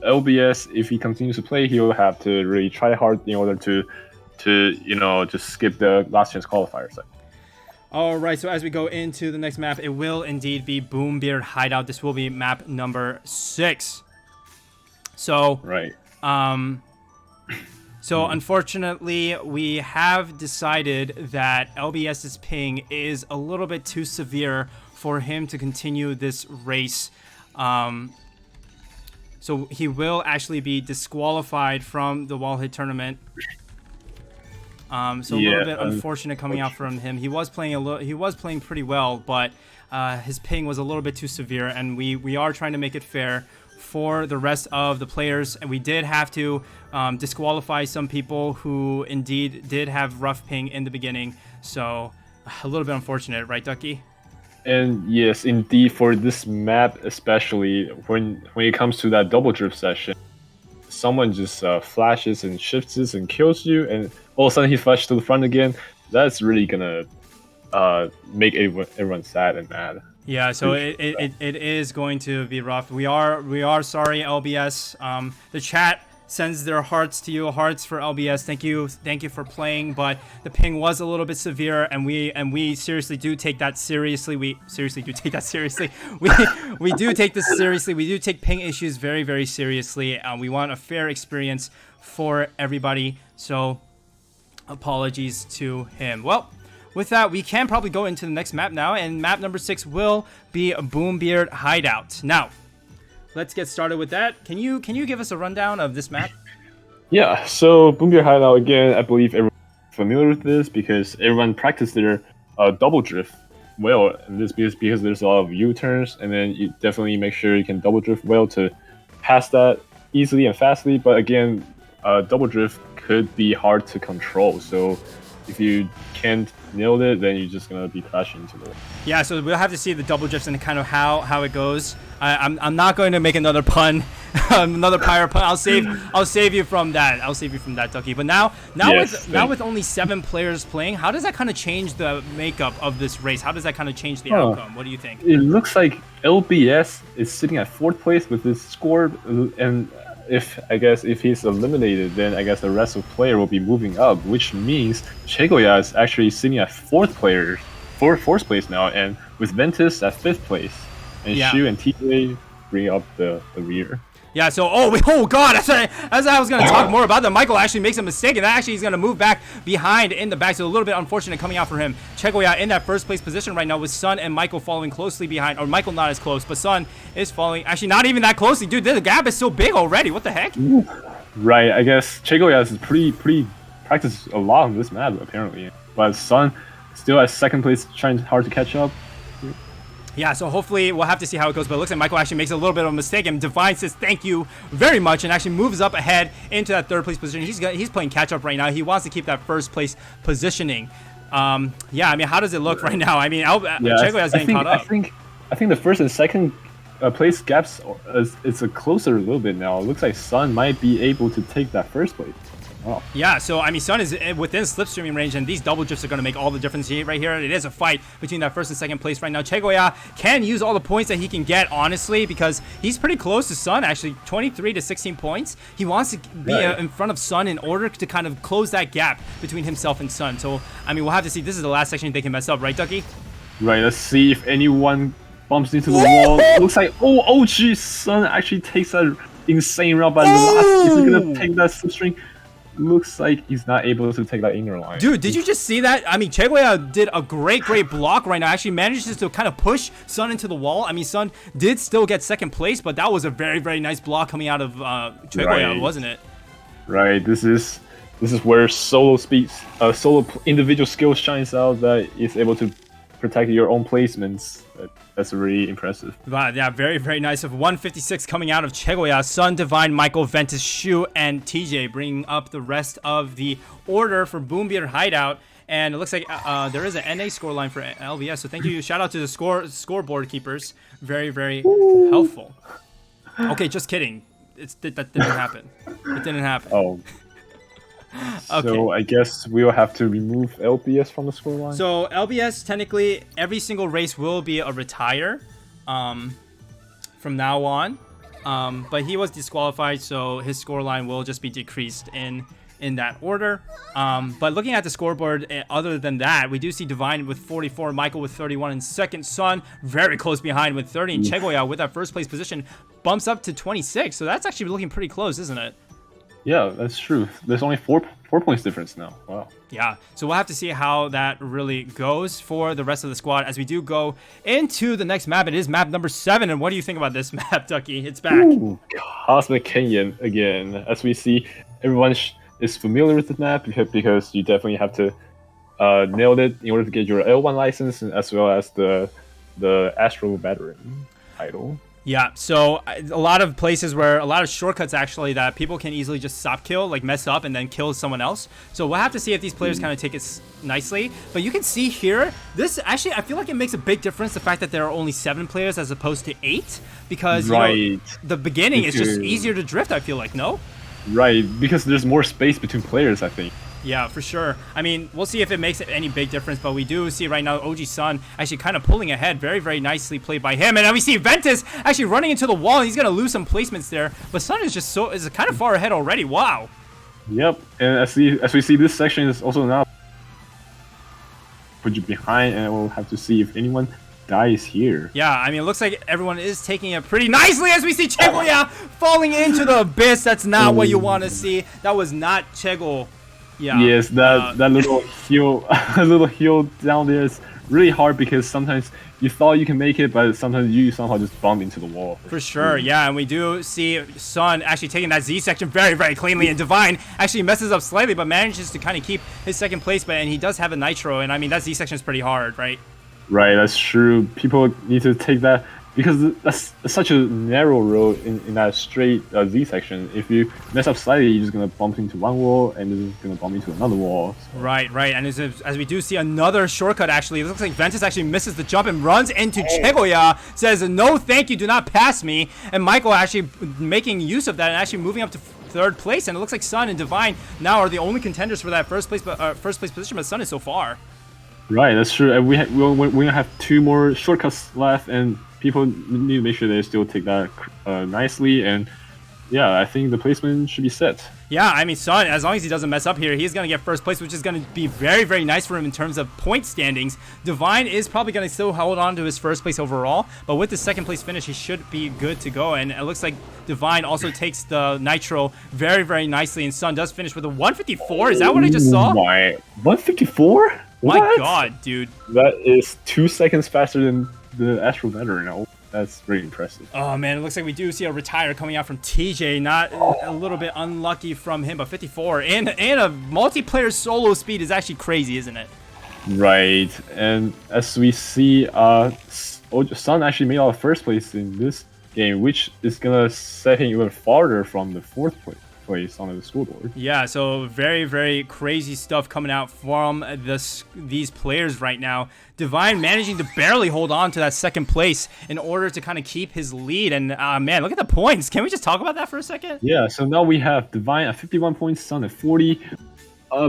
LBS, if he continues to play, he'll have to really try hard in order to just skip the last chance qualifiers. All right, so as we go into the next map, it will indeed be Boombeard Hideout. This will be map number 6. So, right. So unfortunately, we have decided that LBS's ping is a little bit too severe for him to continue this race. So he will actually be disqualified from the WallHit tournament. So a little bit unfortunate coming out from him. He was playing pretty well, but his ping was a little bit too severe, and we are trying to make it fair for the rest of the players, and we did have to disqualify some people who indeed did have rough ping in the beginning. So a little bit unfortunate, right, Ducky? And yes, indeed, for this map especially, when it comes to that double drift session, someone just flashes and shifts and kills you, and all of a sudden he flashes to the front again. That's really gonna make everyone sad and mad. Yeah, so it is going to be rough. We are sorry, LBS. The chat sends their hearts to you, hearts for LBS. Thank you for playing, but the ping was a little bit severe, and we seriously do take that seriously. We seriously do take that seriously. We do take this seriously. We do take ping issues very, very seriously. We want a fair experience for everybody. So apologies to him. Well, with that, we can probably go into the next map now, and map number 6 will be a Boombeard Hideout. Now, let's get started with that. Can you give us a rundown of this map? Yeah, so Boombeard Hideout, again, I believe everyone's familiar with this because everyone practiced their double drift well, and this because there's a lot of U-turns, and then you definitely make sure you can double drift well to pass that easily and fastly, but again, double drift could be hard to control, so if you can't nail it, then you're just gonna be crashing into it. Yeah, so we'll have to see the double drifts and kind of how it goes. I'm not going to make another pun, another pirate pun. I'll save you from that. I'll save you from that, Ducky. But now with only 7 players playing, how does that kind of change the makeup of this race? How does that kind of change the outcome? What do you think? It looks like LBS is sitting at 4th place with this score, and if he's eliminated, then I guess the rest of the player will be moving up, which means Chegoya is actually sitting at 4th place now, and with Ventus at 5th place, and Shu and TJ bring up the rear. Yeah, so, oh god, as I was going to talk more about that, Michael actually makes a mistake, and actually he's going to move back behind in the back, so a little bit unfortunate coming out for him. Chegoya in that 1st place position right now with Sun and Michael following closely behind, or Michael not as close, but Sun is following, actually not even that closely. Dude, the gap is so big already, what the heck? Right, I guess Chegoya is pretty practiced a lot on this map, apparently, but Sun still at 2nd place, trying hard to catch up. Yeah, so hopefully we'll have to see how it goes, but it looks like Michael actually makes a little bit of a mistake, and Divine says thank you very much, and actually moves up ahead into that 3rd place position. He's playing catch up right now. He wants to keep that 1st place positioning. Yeah, I mean, how does it look right now? I mean, Chegoya is getting caught up. I think the 1st and 2nd place gaps it's a closer a little bit now. It looks like Sun might be able to take that 1st place. Oh. Yeah, so I mean, Sun is within slipstreaming range, and these double drifts are going to make all the difference here, right here. It is a fight between that 1st and 2nd place right now. Chegoya can use all the points that he can get, honestly, because he's pretty close to Sun, actually, 23 to 16 points. He wants to be in front of Sun in order to kind of close that gap between himself and Sun. So, I mean, we'll have to see. This is the last section they can mess up, right, Ducky? Right, let's see if anyone bumps into the wall. It looks like, geez, Sun actually takes that insane route, but last is he going to take that slipstream? Looks like he's not able to take that inner line. Dude, did you just see that? I mean, Chegoya did a great block right now. Actually manages to kind of push Sun into the wall. I mean, Sun did still get 2nd place, but that was a very, very nice block coming out of Chegoya, wasn't it? Right. This is where solo individual skill shines out, that is able to protect your own placements. That's really impressive. Wow, yeah, very, very nice. Of 156 coming out of Chegoya, Sun, Divine, Michael, Ventus, Shu, and TJ bringing up the rest of the order for Boombeard Hideout. And it looks like there is an NA scoreline for LBS. So thank you. Shout out to the scoreboard keepers. Very, very helpful. Okay, just kidding. That didn't happen. It didn't happen. Oh. Okay. So I guess we will have to remove LBS from the scoreline. So LBS, technically, every single race will be a retire from now on. But he was disqualified, so his scoreline will just be decreased in that order. But looking at the scoreboard, other than that, we do see Divine with 44, Michael with 31, and 2nd, Sun very close behind with 30, and Chegoya with that 1st place position bumps up to 26. So that's actually looking pretty close, isn't it? Yeah, that's true. There's only four points difference now. Wow. Yeah, so we'll have to see how that really goes for the rest of the squad as we do go into the next map. It is map number 7, and what do you think about this map, Ducky? It's back. Ooh, Cosmic Canyon again. As we see, everyone is familiar with the map because you definitely have to nail it in order to get your L1 license, as well as the Astro Veteran title. Yeah, so a lot of places where a lot of shortcuts actually that people can easily just stop kill, like mess up and then kill someone else. So we'll have to see if these players kind of take it nicely. But you can see here, this actually, I feel like it makes a big difference, the fact that there are only 7 players as opposed to 8. Because you know, the beginning is just easier to drift, I feel like, no? Right, because there's more space between players, I think. Yeah, for sure. I mean, we'll see if it makes any big difference, but we do see right now OG Sun actually kind of pulling ahead. Very, very nicely played by him. And then we see Ventus actually running into the wall. He's going to lose some placements there, but Sun is just is kind of far ahead already. Wow. Yep, and as we see, this section is also now put you behind, and we'll have to see if anyone dies here. Yeah, I mean, it looks like everyone is taking it pretty nicely as we see Chegoya falling into the abyss. That's not what you want to see. That was not Chego. Yeah. Yes, that little hill, little hill down there is really hard because sometimes you thought you can make it, but sometimes you somehow just bump into the wall. For sure, yeah, and we do see Sun actually taking that Z section very, very cleanly, and Divine actually messes up slightly, but manages to kind of keep his second place. And he does have a Nitro, and I mean that Z section is pretty hard, right? Right, that's true. People need to take that because that's such a narrow road in that straight Z section. If you mess up slightly, you're just gonna bump into one wall and then gonna bump into another wall. So. Right, and as we do see another shortcut, actually, it looks like Ventus actually misses the jump and runs into Chegoya, says, "No, thank you, do not pass me." And Michael actually making use of that and actually moving up to 3rd place. And it looks like Sun and Divine now are the only contenders for that first place position, but Sun is so far. Right, that's true. And we're gonna have 2 more shortcuts left, and people need to make sure they still take that nicely. And yeah, I think the placement should be set. Yeah, I mean, Sun, as long as he doesn't mess up here, he's going to get 1st place, which is going to be very, very nice for him in terms of point standings. Divine is probably going to still hold on to his 1st place overall, but with the 2nd place finish, he should be good to go. And it looks like Divine also takes the Nitro very, very nicely, and Sun does finish with a 154. Is that what I just saw? My 154? My God, dude. That is 2 seconds faster than the Astro Veteran. Oh, that's very impressive. Oh man, it looks like we do see a retire coming out from TJ. Not a little bit unlucky from him, but 54 and a multiplayer solo speed is actually crazy, isn't it? Right, and as we see, Sun actually made out 1st place in this game, which is gonna set him even farther from the 4th place on the scoreboard. Yeah, so very, very crazy stuff coming out from these players right now. Divine managing to barely hold on to that 2nd place in order to kind of keep his lead. And man, look at the points. Can we just talk about that for a second? Yeah, so now we have Divine at 51 points, Sun at 40,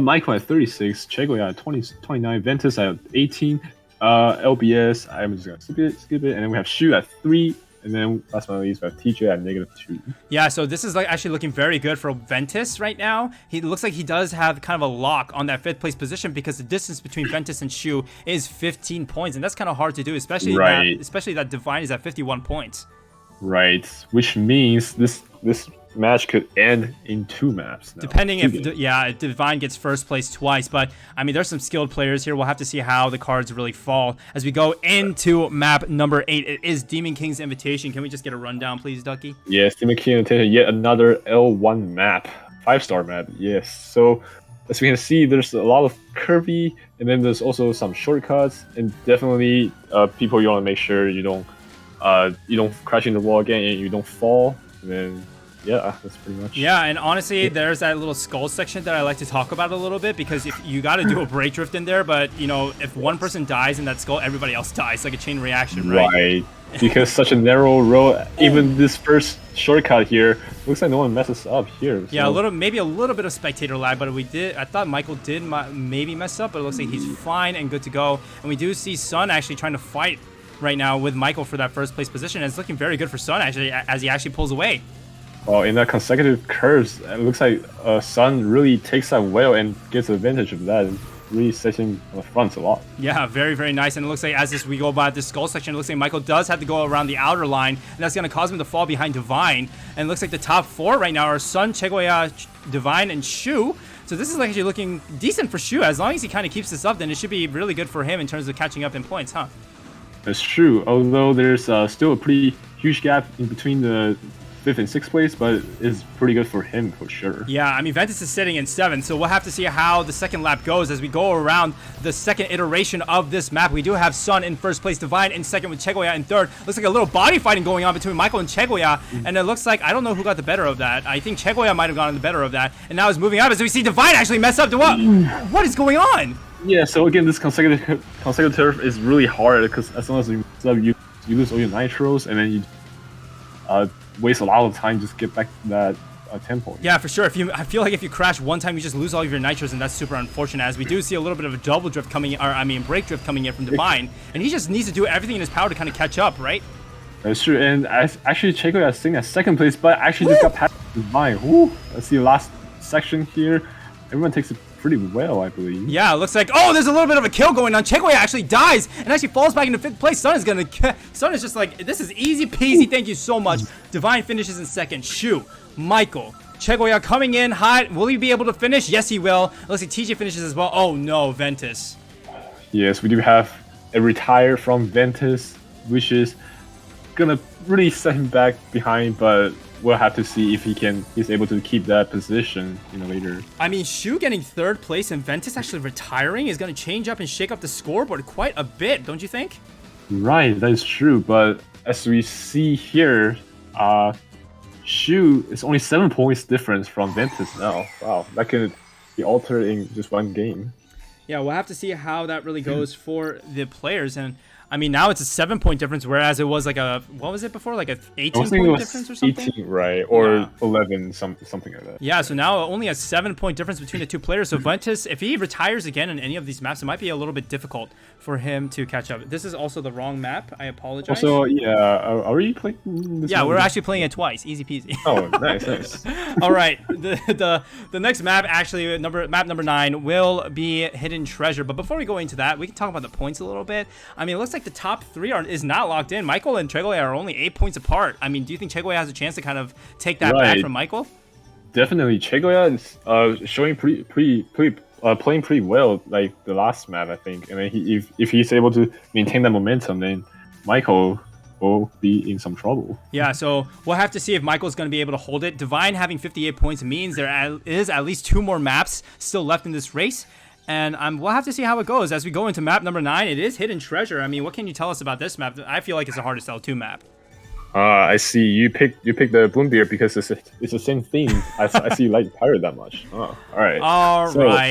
Michael at 36, Chegoya at 29, Ventus at 18, LBS, I'm just gonna skip it, and then we have Shu at 3. And then last but not least, we have TJ at -2. Yeah, so this is like actually looking very good for Ventus right now. He looks like he does have kind of a lock on that 5th place position because the distance between Ventus and Shu is 15 points, and that's kind of hard to do, especially that Divine is at 51 points. Right, which means this match could end in 2 maps now. Depending if Divine gets 1st place twice, but I mean there's some skilled players here. We'll have to see how the cards really fall as we go into map number 8. It is Demon King's Invitation. Can we just get a rundown, please, Ducky? Yes, Demon King's Invitation, yet another L1 map, 5-star map. Yes, so as we can see, there's a lot of curvy, and then there's also some shortcuts, and definitely people, you want to make sure you don't crash into the wall again and you don't fall. And then yeah, that's pretty much. Yeah, and honestly, there's that little skull section that I like to talk about a little bit, because if you got to do a brake drift in there, but you know, if one person dies in that skull, everybody else dies, like a chain reaction, right? Right. Because such a narrow road, even this first shortcut here looks like no one messes up here. So. Yeah, maybe a little bit of spectator lag, but I thought Michael did maybe mess up, but it looks like he's fine and good to go. And we do see Sun actually trying to fight right now with Michael for that 1st place position, and it's looking very good for Sun actually as he actually pulls away. Oh, in that consecutive curves, it looks like Sun really takes that well and gets advantage of that. really setting on the front a lot. Yeah, very, very nice. And it looks like we go by this skull section, it looks like Michael does have to go around the outer line, and that's going to cause him to fall behind Divine. And it looks like the top 4 right now are Sun, Chegoya, Divine, and Shu. So this is actually looking decent for Shu. As long as he kind of keeps this up, then it should be really good for him in terms of catching up in points, huh? That's true, although there's still a pretty huge gap in between the 5th and 6th place, but it's pretty good for him for sure. Yeah, I mean, Ventus is sitting in 7th, so we'll have to see how the second lap goes as we go around the second iteration of this map. We do have Sun in 1st place, Divine in 2nd with Chegoya in 3rd. Looks like a little body fighting going on between Michael and Chegoya, and it looks like, I don't know who got the better of that. I think Chegoya might have gotten the better of that, and now it's moving up as we see Divine actually mess up to what? What is going on? Yeah, so again, this consecutive is really hard because as long as you lose all your nitros, and then you waste a lot of time just get back to that 10 points. Yeah, for sure. I feel like if you crash one time, you just lose all of your nitros, and that's super unfortunate. As we do see a little bit of a double drift coming, break drift coming in from Divine, and he just needs to do everything in his power to kind of catch up, right? That's true, and actually Chegoya is sitting at 2nd place, but actually just got past Divine. Woo! Let's see the last section here. Everyone takes it pretty well, I believe. Yeah, it looks like, oh, there's a little bit of a kill going on. Chegoya actually dies and actually falls back into 5th place. Sun is just like, this is easy peasy. Thank you so much. Divine finishes in 2nd. Shu, Michael, Chegoya coming in hot. Will he be able to finish? Yes, he will. Looks like TJ finishes as well. Oh no, Ventus. Yes, we do have a retire from Ventus, which is gonna really set him back behind, but we'll have to see if he's able to keep that position later. I mean, Shu getting 3rd place and Ventus actually retiring is going to change up and shake up the scoreboard quite a bit, don't you think? Right, that is true, but as we see here, Shu is only 7 points difference from Ventus now. Wow, that could be altered in just one game. Yeah, we'll have to see how that really goes for the players. And I mean, now it's a 7-point difference, whereas it was like what was it before? Like a 18-point difference or something? 18, right? Or 11, something like that. Yeah, so now only a 7-point difference between the two players. So Ventus, if he retires again in any of these maps, it might be a little bit difficult for him to catch up. This is also the wrong map. I apologize. Also, yeah, are we playing this Yeah, map? we're actually playing it twice. Easy peasy. Oh, nice. All right, the next map, actually, map number 9, will be Hidden Treasure. But before we go into that, we can talk about the points a little bit. I mean, it looks like the top 3 is not locked in. Michael and Chegoya are only 8 points apart. I mean, do you think Chegoya has a chance to kind of take that back from Michael? Definitely, Chegoya is showing playing pretty well, like the last map, I think. And then if he's able to maintain that momentum, then Michael will be in some trouble. Yeah, so we'll have to see if Michael's going to be able to hold it. Divine having 58 points means there is at least 2 more maps still left in this race. And we'll have to see how it goes as we go into map number 9. It is Hidden Treasure. I mean, what can you tell us about this map? I feel like it's the hardest L2 map. I see you picked the Bloombeard because it's the same theme. I see you like pirate that much. Oh, all right.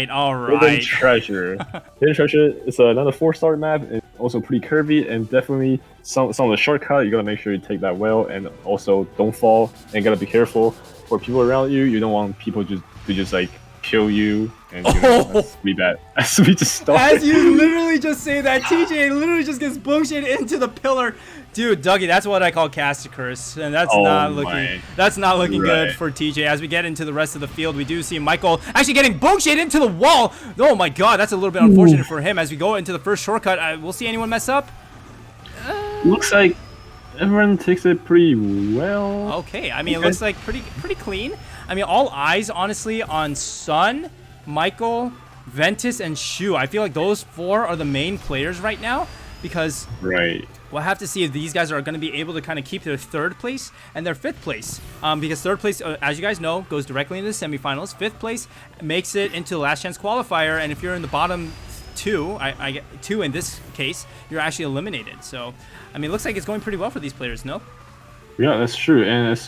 All right. Hidden Treasure. Hidden Treasure is another 4-star map. It's also pretty curvy and definitely some of the shortcut. You gotta make sure you take that well, and also don't fall. And gotta be careful for people around you. You don't want people to just like kill you. And that's really bad. As we just started. As you literally just say that, TJ literally just gets bullshit into the pillar. Dude, Dougie, that's what I call cast curse, and that's not looking good for TJ. As we get into the rest of the field, we do see Michael actually getting bullshit into the wall. Oh my god, that's a little bit unfortunate for him. As we go into the first shortcut, we'll see anyone mess up. Looks like everyone takes it pretty well. Okay, I mean, it looks like pretty clean. I mean, all eyes honestly on Sun, Michael, Ventus, and Shu. I feel like those 4 are the main players right now because we'll have to see if these guys are going to be able to kind of keep their 3rd place and their 5th place. Because 3rd place, as you guys know, goes directly into the semifinals. 5th place makes it into the last chance qualifier. And if you're in the bottom 2, I get 2 in this case, you're actually eliminated. So, I mean, it looks like it's going pretty well for these players, no? Yeah, that's true. And as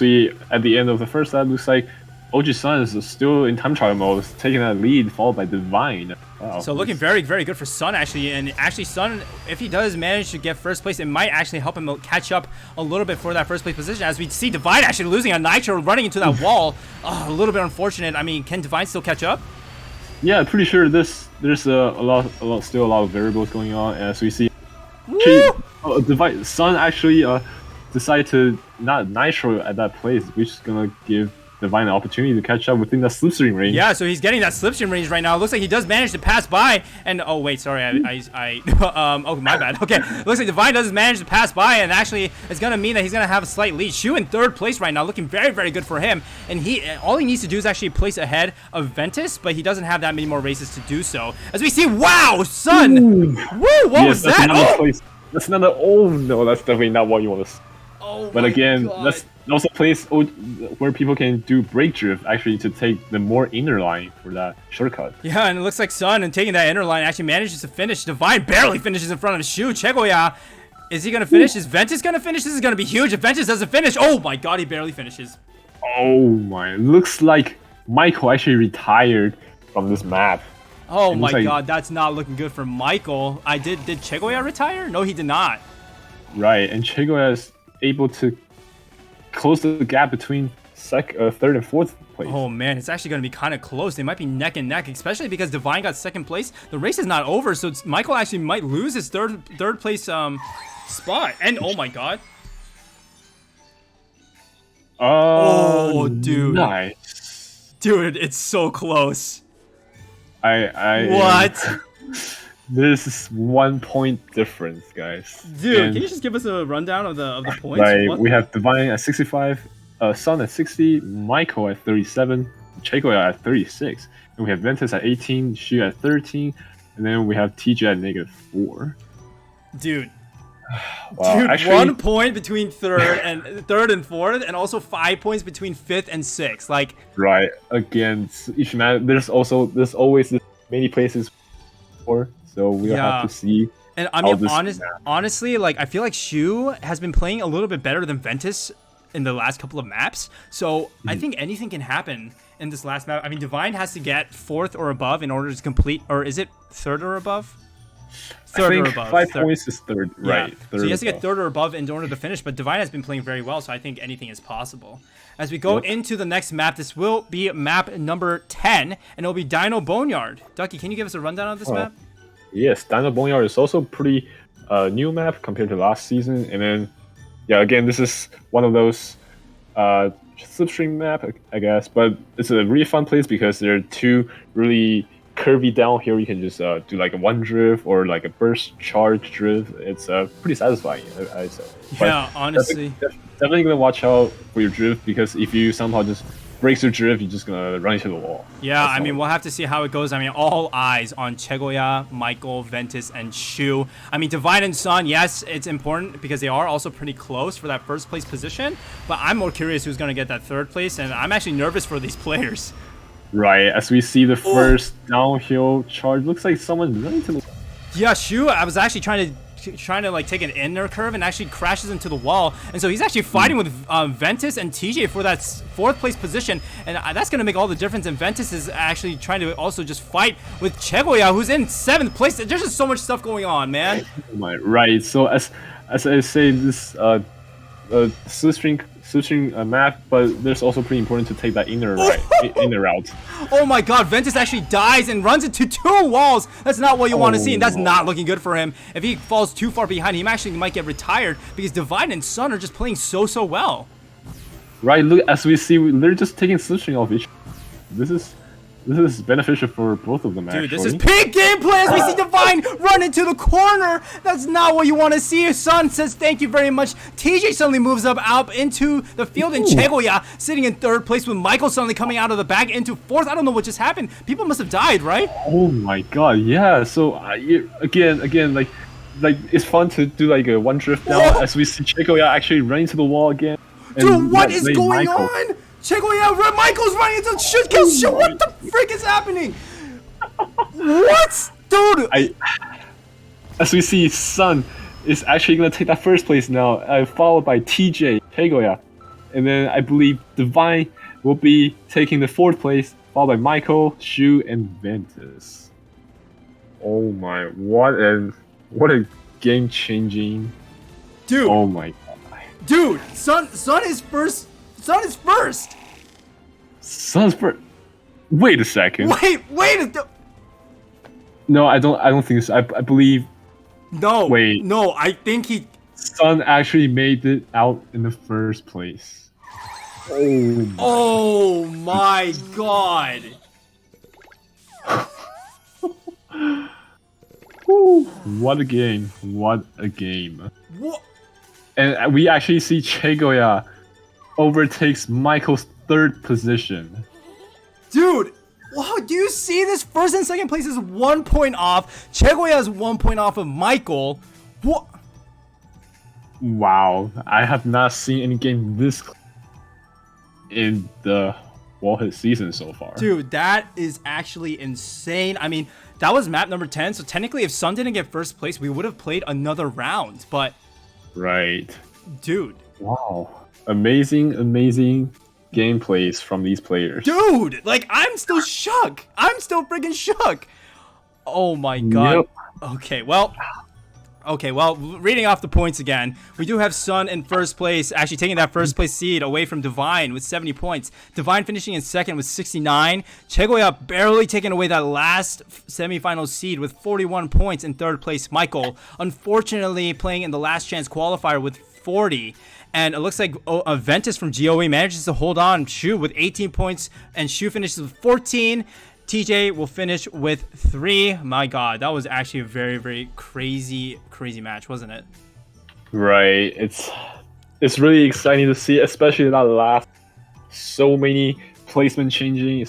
we at the end of the first lap, looks like OG Sun is still in time trial mode, taking that lead, followed by Divine. Wow. So looking very, very good for Sun, actually. And actually, Sun, if he does manage to get 1st place, it might actually help him catch up a little bit for that 1st place position. As we see Divine actually losing a Nitro, running into that wall. Oh, a little bit unfortunate. I mean, can Divine still catch up? Yeah, pretty sure there's still a lot of variables going on. As we see, Sun actually decided to not Nitro at that place, which is gonna give Divine an opportunity to catch up within the slipstream range. Yeah, so he's getting that slipstream range right now. Looks like he does manage to pass by. And oh wait, sorry, oh my bad. Okay, looks like Divine does manage to pass by, and actually it's gonna mean that he's gonna have a slight lead. Shu in third place right now, looking very, very good for him. And all he needs to do is actually place ahead of Ventus, but he doesn't have that many more races to do so. As we see, wow, Sun! Ooh. Woo! What was that? Oh! Place. That's another. Oh no, that's definitely not what you want to see. Oh but my again, God. that's also a place where people can do break drift actually to take the more inner line for that shortcut. Yeah, and it looks like Sun and taking that inner line actually manages to finish. Divine barely finishes in front of Shu. Chegoya, is he gonna finish? Is Ventus gonna finish? This is gonna be huge. If Ventus doesn't finish, oh my God, he barely finishes. Oh my! Looks like Michael actually retired from this map. Oh It my looks like- God, that's not looking good for Michael. Did Chegoya retire? No, he did not. Right, and Chegoya is able to close the gap between third and fourth place. Oh man, it's actually going to be kind of close. They might be neck and neck, especially because Divine got second place. The race is not over, so Michael actually might lose his third place spot. And oh my God. Oh, dude. Nice. Dude, it's so close. What? What? This is 1 point difference, guys. Dude, And, can you just give us a rundown of the points? right, What? we have Divine at 65, Sun at 60, Michael at 37, Chegoya at 36, and we have Ventus at 18, Shu at 13, and then we have TJ at -4. Dude. Wow, Dude, actually, 1 point between third and fourth, and also 5 points between fifth and sixth. Like, right, against each man, there's always this many places for, so we'll Yeah. have to see. and I how mean, this honestly, like, I feel like Shu has been playing a little bit better than Ventus in the last couple of maps. So I think anything can happen in this last map. I mean, Divine has to get fourth or above in order to complete, or is it third or above? I think or above. 5 Third. points is third, Yeah. right? So he has to get above. third or above in order to finish, but Divine has been playing very well, so I think anything is possible. As we go Yep. into the next map, this will be map number 10, and it'll be Dino Boneyard. Ducky, can you give us a rundown of this map? Yes, Dino Boneyard is also pretty new map compared to last season, and then yeah, again, this is one of those slipstream map, I guess, but it's a really fun place because there are two really curvy downhill. You can just do like a one drift or like a burst charge drift. It's pretty satisfying, I'd say. But Yeah, honestly. definitely gonna watch out for your drift, because if you somehow just breaks your drift, you're just gonna run into the wall. Yeah, That's I mean, all. we'll have to see how it goes. I mean, all eyes on Chegoya, Michael, Ventus, and Shu. I mean, Divine and Sun, yes, it's important because they are also pretty close for that first place position, but I'm more curious who's going to get that third place, and I'm actually nervous for these players. Right, as we see the first downhill charge, looks like someone running to the. Yeah, Shu, I was actually trying to like take an inner curve and actually crashes into the wall, and so he's actually fighting with Ventus and TJ for that fourth place position, and that's going to make all the difference. And Ventus is actually trying to also just fight with Chegoya, who's in seventh place. There's just so much stuff going on, man. Right, so as I say, this slipstream map, but there's also pretty important to take that inner route. Oh my God, Ventus actually dies and runs into two walls. That's not what you want to see, and that's not looking good for him. If he falls too far behind, he actually might get retired because Divine and Sun are just playing so well. Right, look, as we see, they're just taking slipstream off each. This is beneficial for both of them. Dude, actually. this is peak gameplay as we see Divine run into the corner. That's not what you want to see. Sun says thank you very much. TJ suddenly moves up into the field, and Chegoya sitting in third place with Michael suddenly coming out of the back into fourth. I don't know what just happened. People must have died, right? Oh my God, yeah. So again, like it's fun to do like a one drift now, Whoa. as we see Chegoya actually running to the wall again. Dude, what is letting going Michael- on? Chegoya, Michael's running into shoot kill shoot. What the frick is happening? What? Dude. As we see, Sun is actually gonna take that first place now, followed by TJ, Chegoya, and then I believe Divine will be taking the fourth place, followed by Michael, Shu, and Ventus. Oh my! What a game-changing! Dude. Oh my God! Dude, Sun is first. Sun is first. Sun's first. Wait a second. Wait. No, I don't think so. I believe No. Wait. No, I think he. Sun actually made it out in the first place. Oh my god. What a game. What a game. What? And we actually see Chegoya overtakes Michael's 3rd position. Dude, wow, do you see this? First and second place is 1 point off. Chegoya is 1 point off of Michael. What? Wow, I have not seen any game this in the WallHit season so far. Dude, that is actually insane. I mean, that was map number 10, so technically if Sun didn't get first place, we would have played another round, but... Right. Dude. Wow. Amazing gameplays from these players. Dude, like, I'm still shook. I'm still freaking shook. Oh my god. Yep. Okay, well, reading off the points again, we do have Sun in first place, actually taking that first place seed away from Divine with 70 points. Divine finishing in second with 69. Chegoya barely taking away that last semifinal seed with 41 points in third place. Michael, unfortunately, playing in the last chance qualifier with 40. And it looks like Ventus from GOE manages to hold on. Shu with 18 points, and Shu finishes with 14. TJ will finish with 3. My god, that was actually a very, very crazy match, wasn't it? Right. It's really exciting to see, especially that last so many placement changing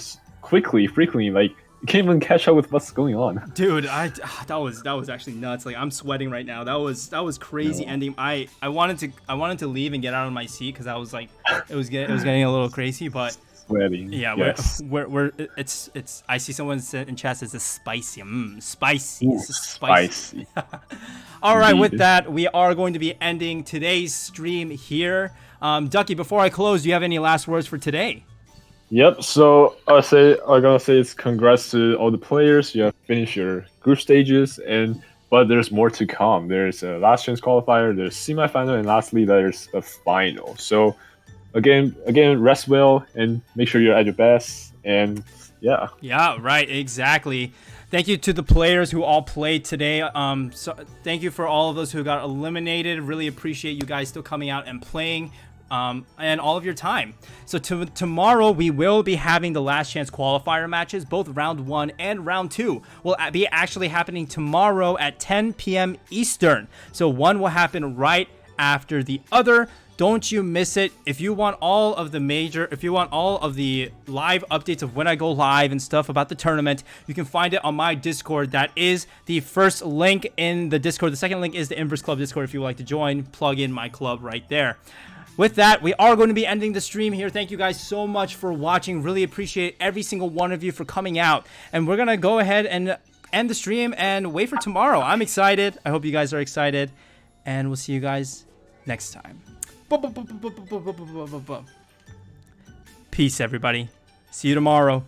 frequently. Like you can't even catch up with what's going on. Dude, that was actually nuts. Like I'm sweating right now. That was crazy ending. I wanted to leave and get out of my seat because I was like it was getting a little crazy, but Sweating. yeah, yes. it's I see someone in chat says it's spicy. Spicy. Ooh, This is spicy. All right, with that, we are going to be ending today's stream here. Ducky, before I close, do you have any last words for today? Yep. So I'm gonna say it's congrats to all the players. You have finished your group stages, but there's more to come. There's a last chance qualifier, there's semifinal, and lastly there's a final. So again, rest well and make sure you're at your best. And yeah. Yeah. Right. Exactly. Thank you to the players who all played today. So thank you for all of those who got eliminated. Really appreciate you guys still coming out and playing. And all of your time. So tomorrow we will be having the last chance qualifier matches. Both round 1 and round 2 will be actually happening tomorrow at 10 p.m. Eastern. So one will happen right after the other. Don't you miss it. If you want all of the live updates of when I go live and stuff about the tournament, you can find it on my Discord. That is the first link in the Discord. The second link is the Inverse Club Discord. If you would like to join, plug in my club right there. With that, we are going to be ending the stream here. Thank you guys so much for watching. Really appreciate every single one of you for coming out. And we're going to go ahead and end the stream and wait for tomorrow. I'm excited. I hope you guys are excited. And we'll see you guys next time. Peace, everybody. See you tomorrow.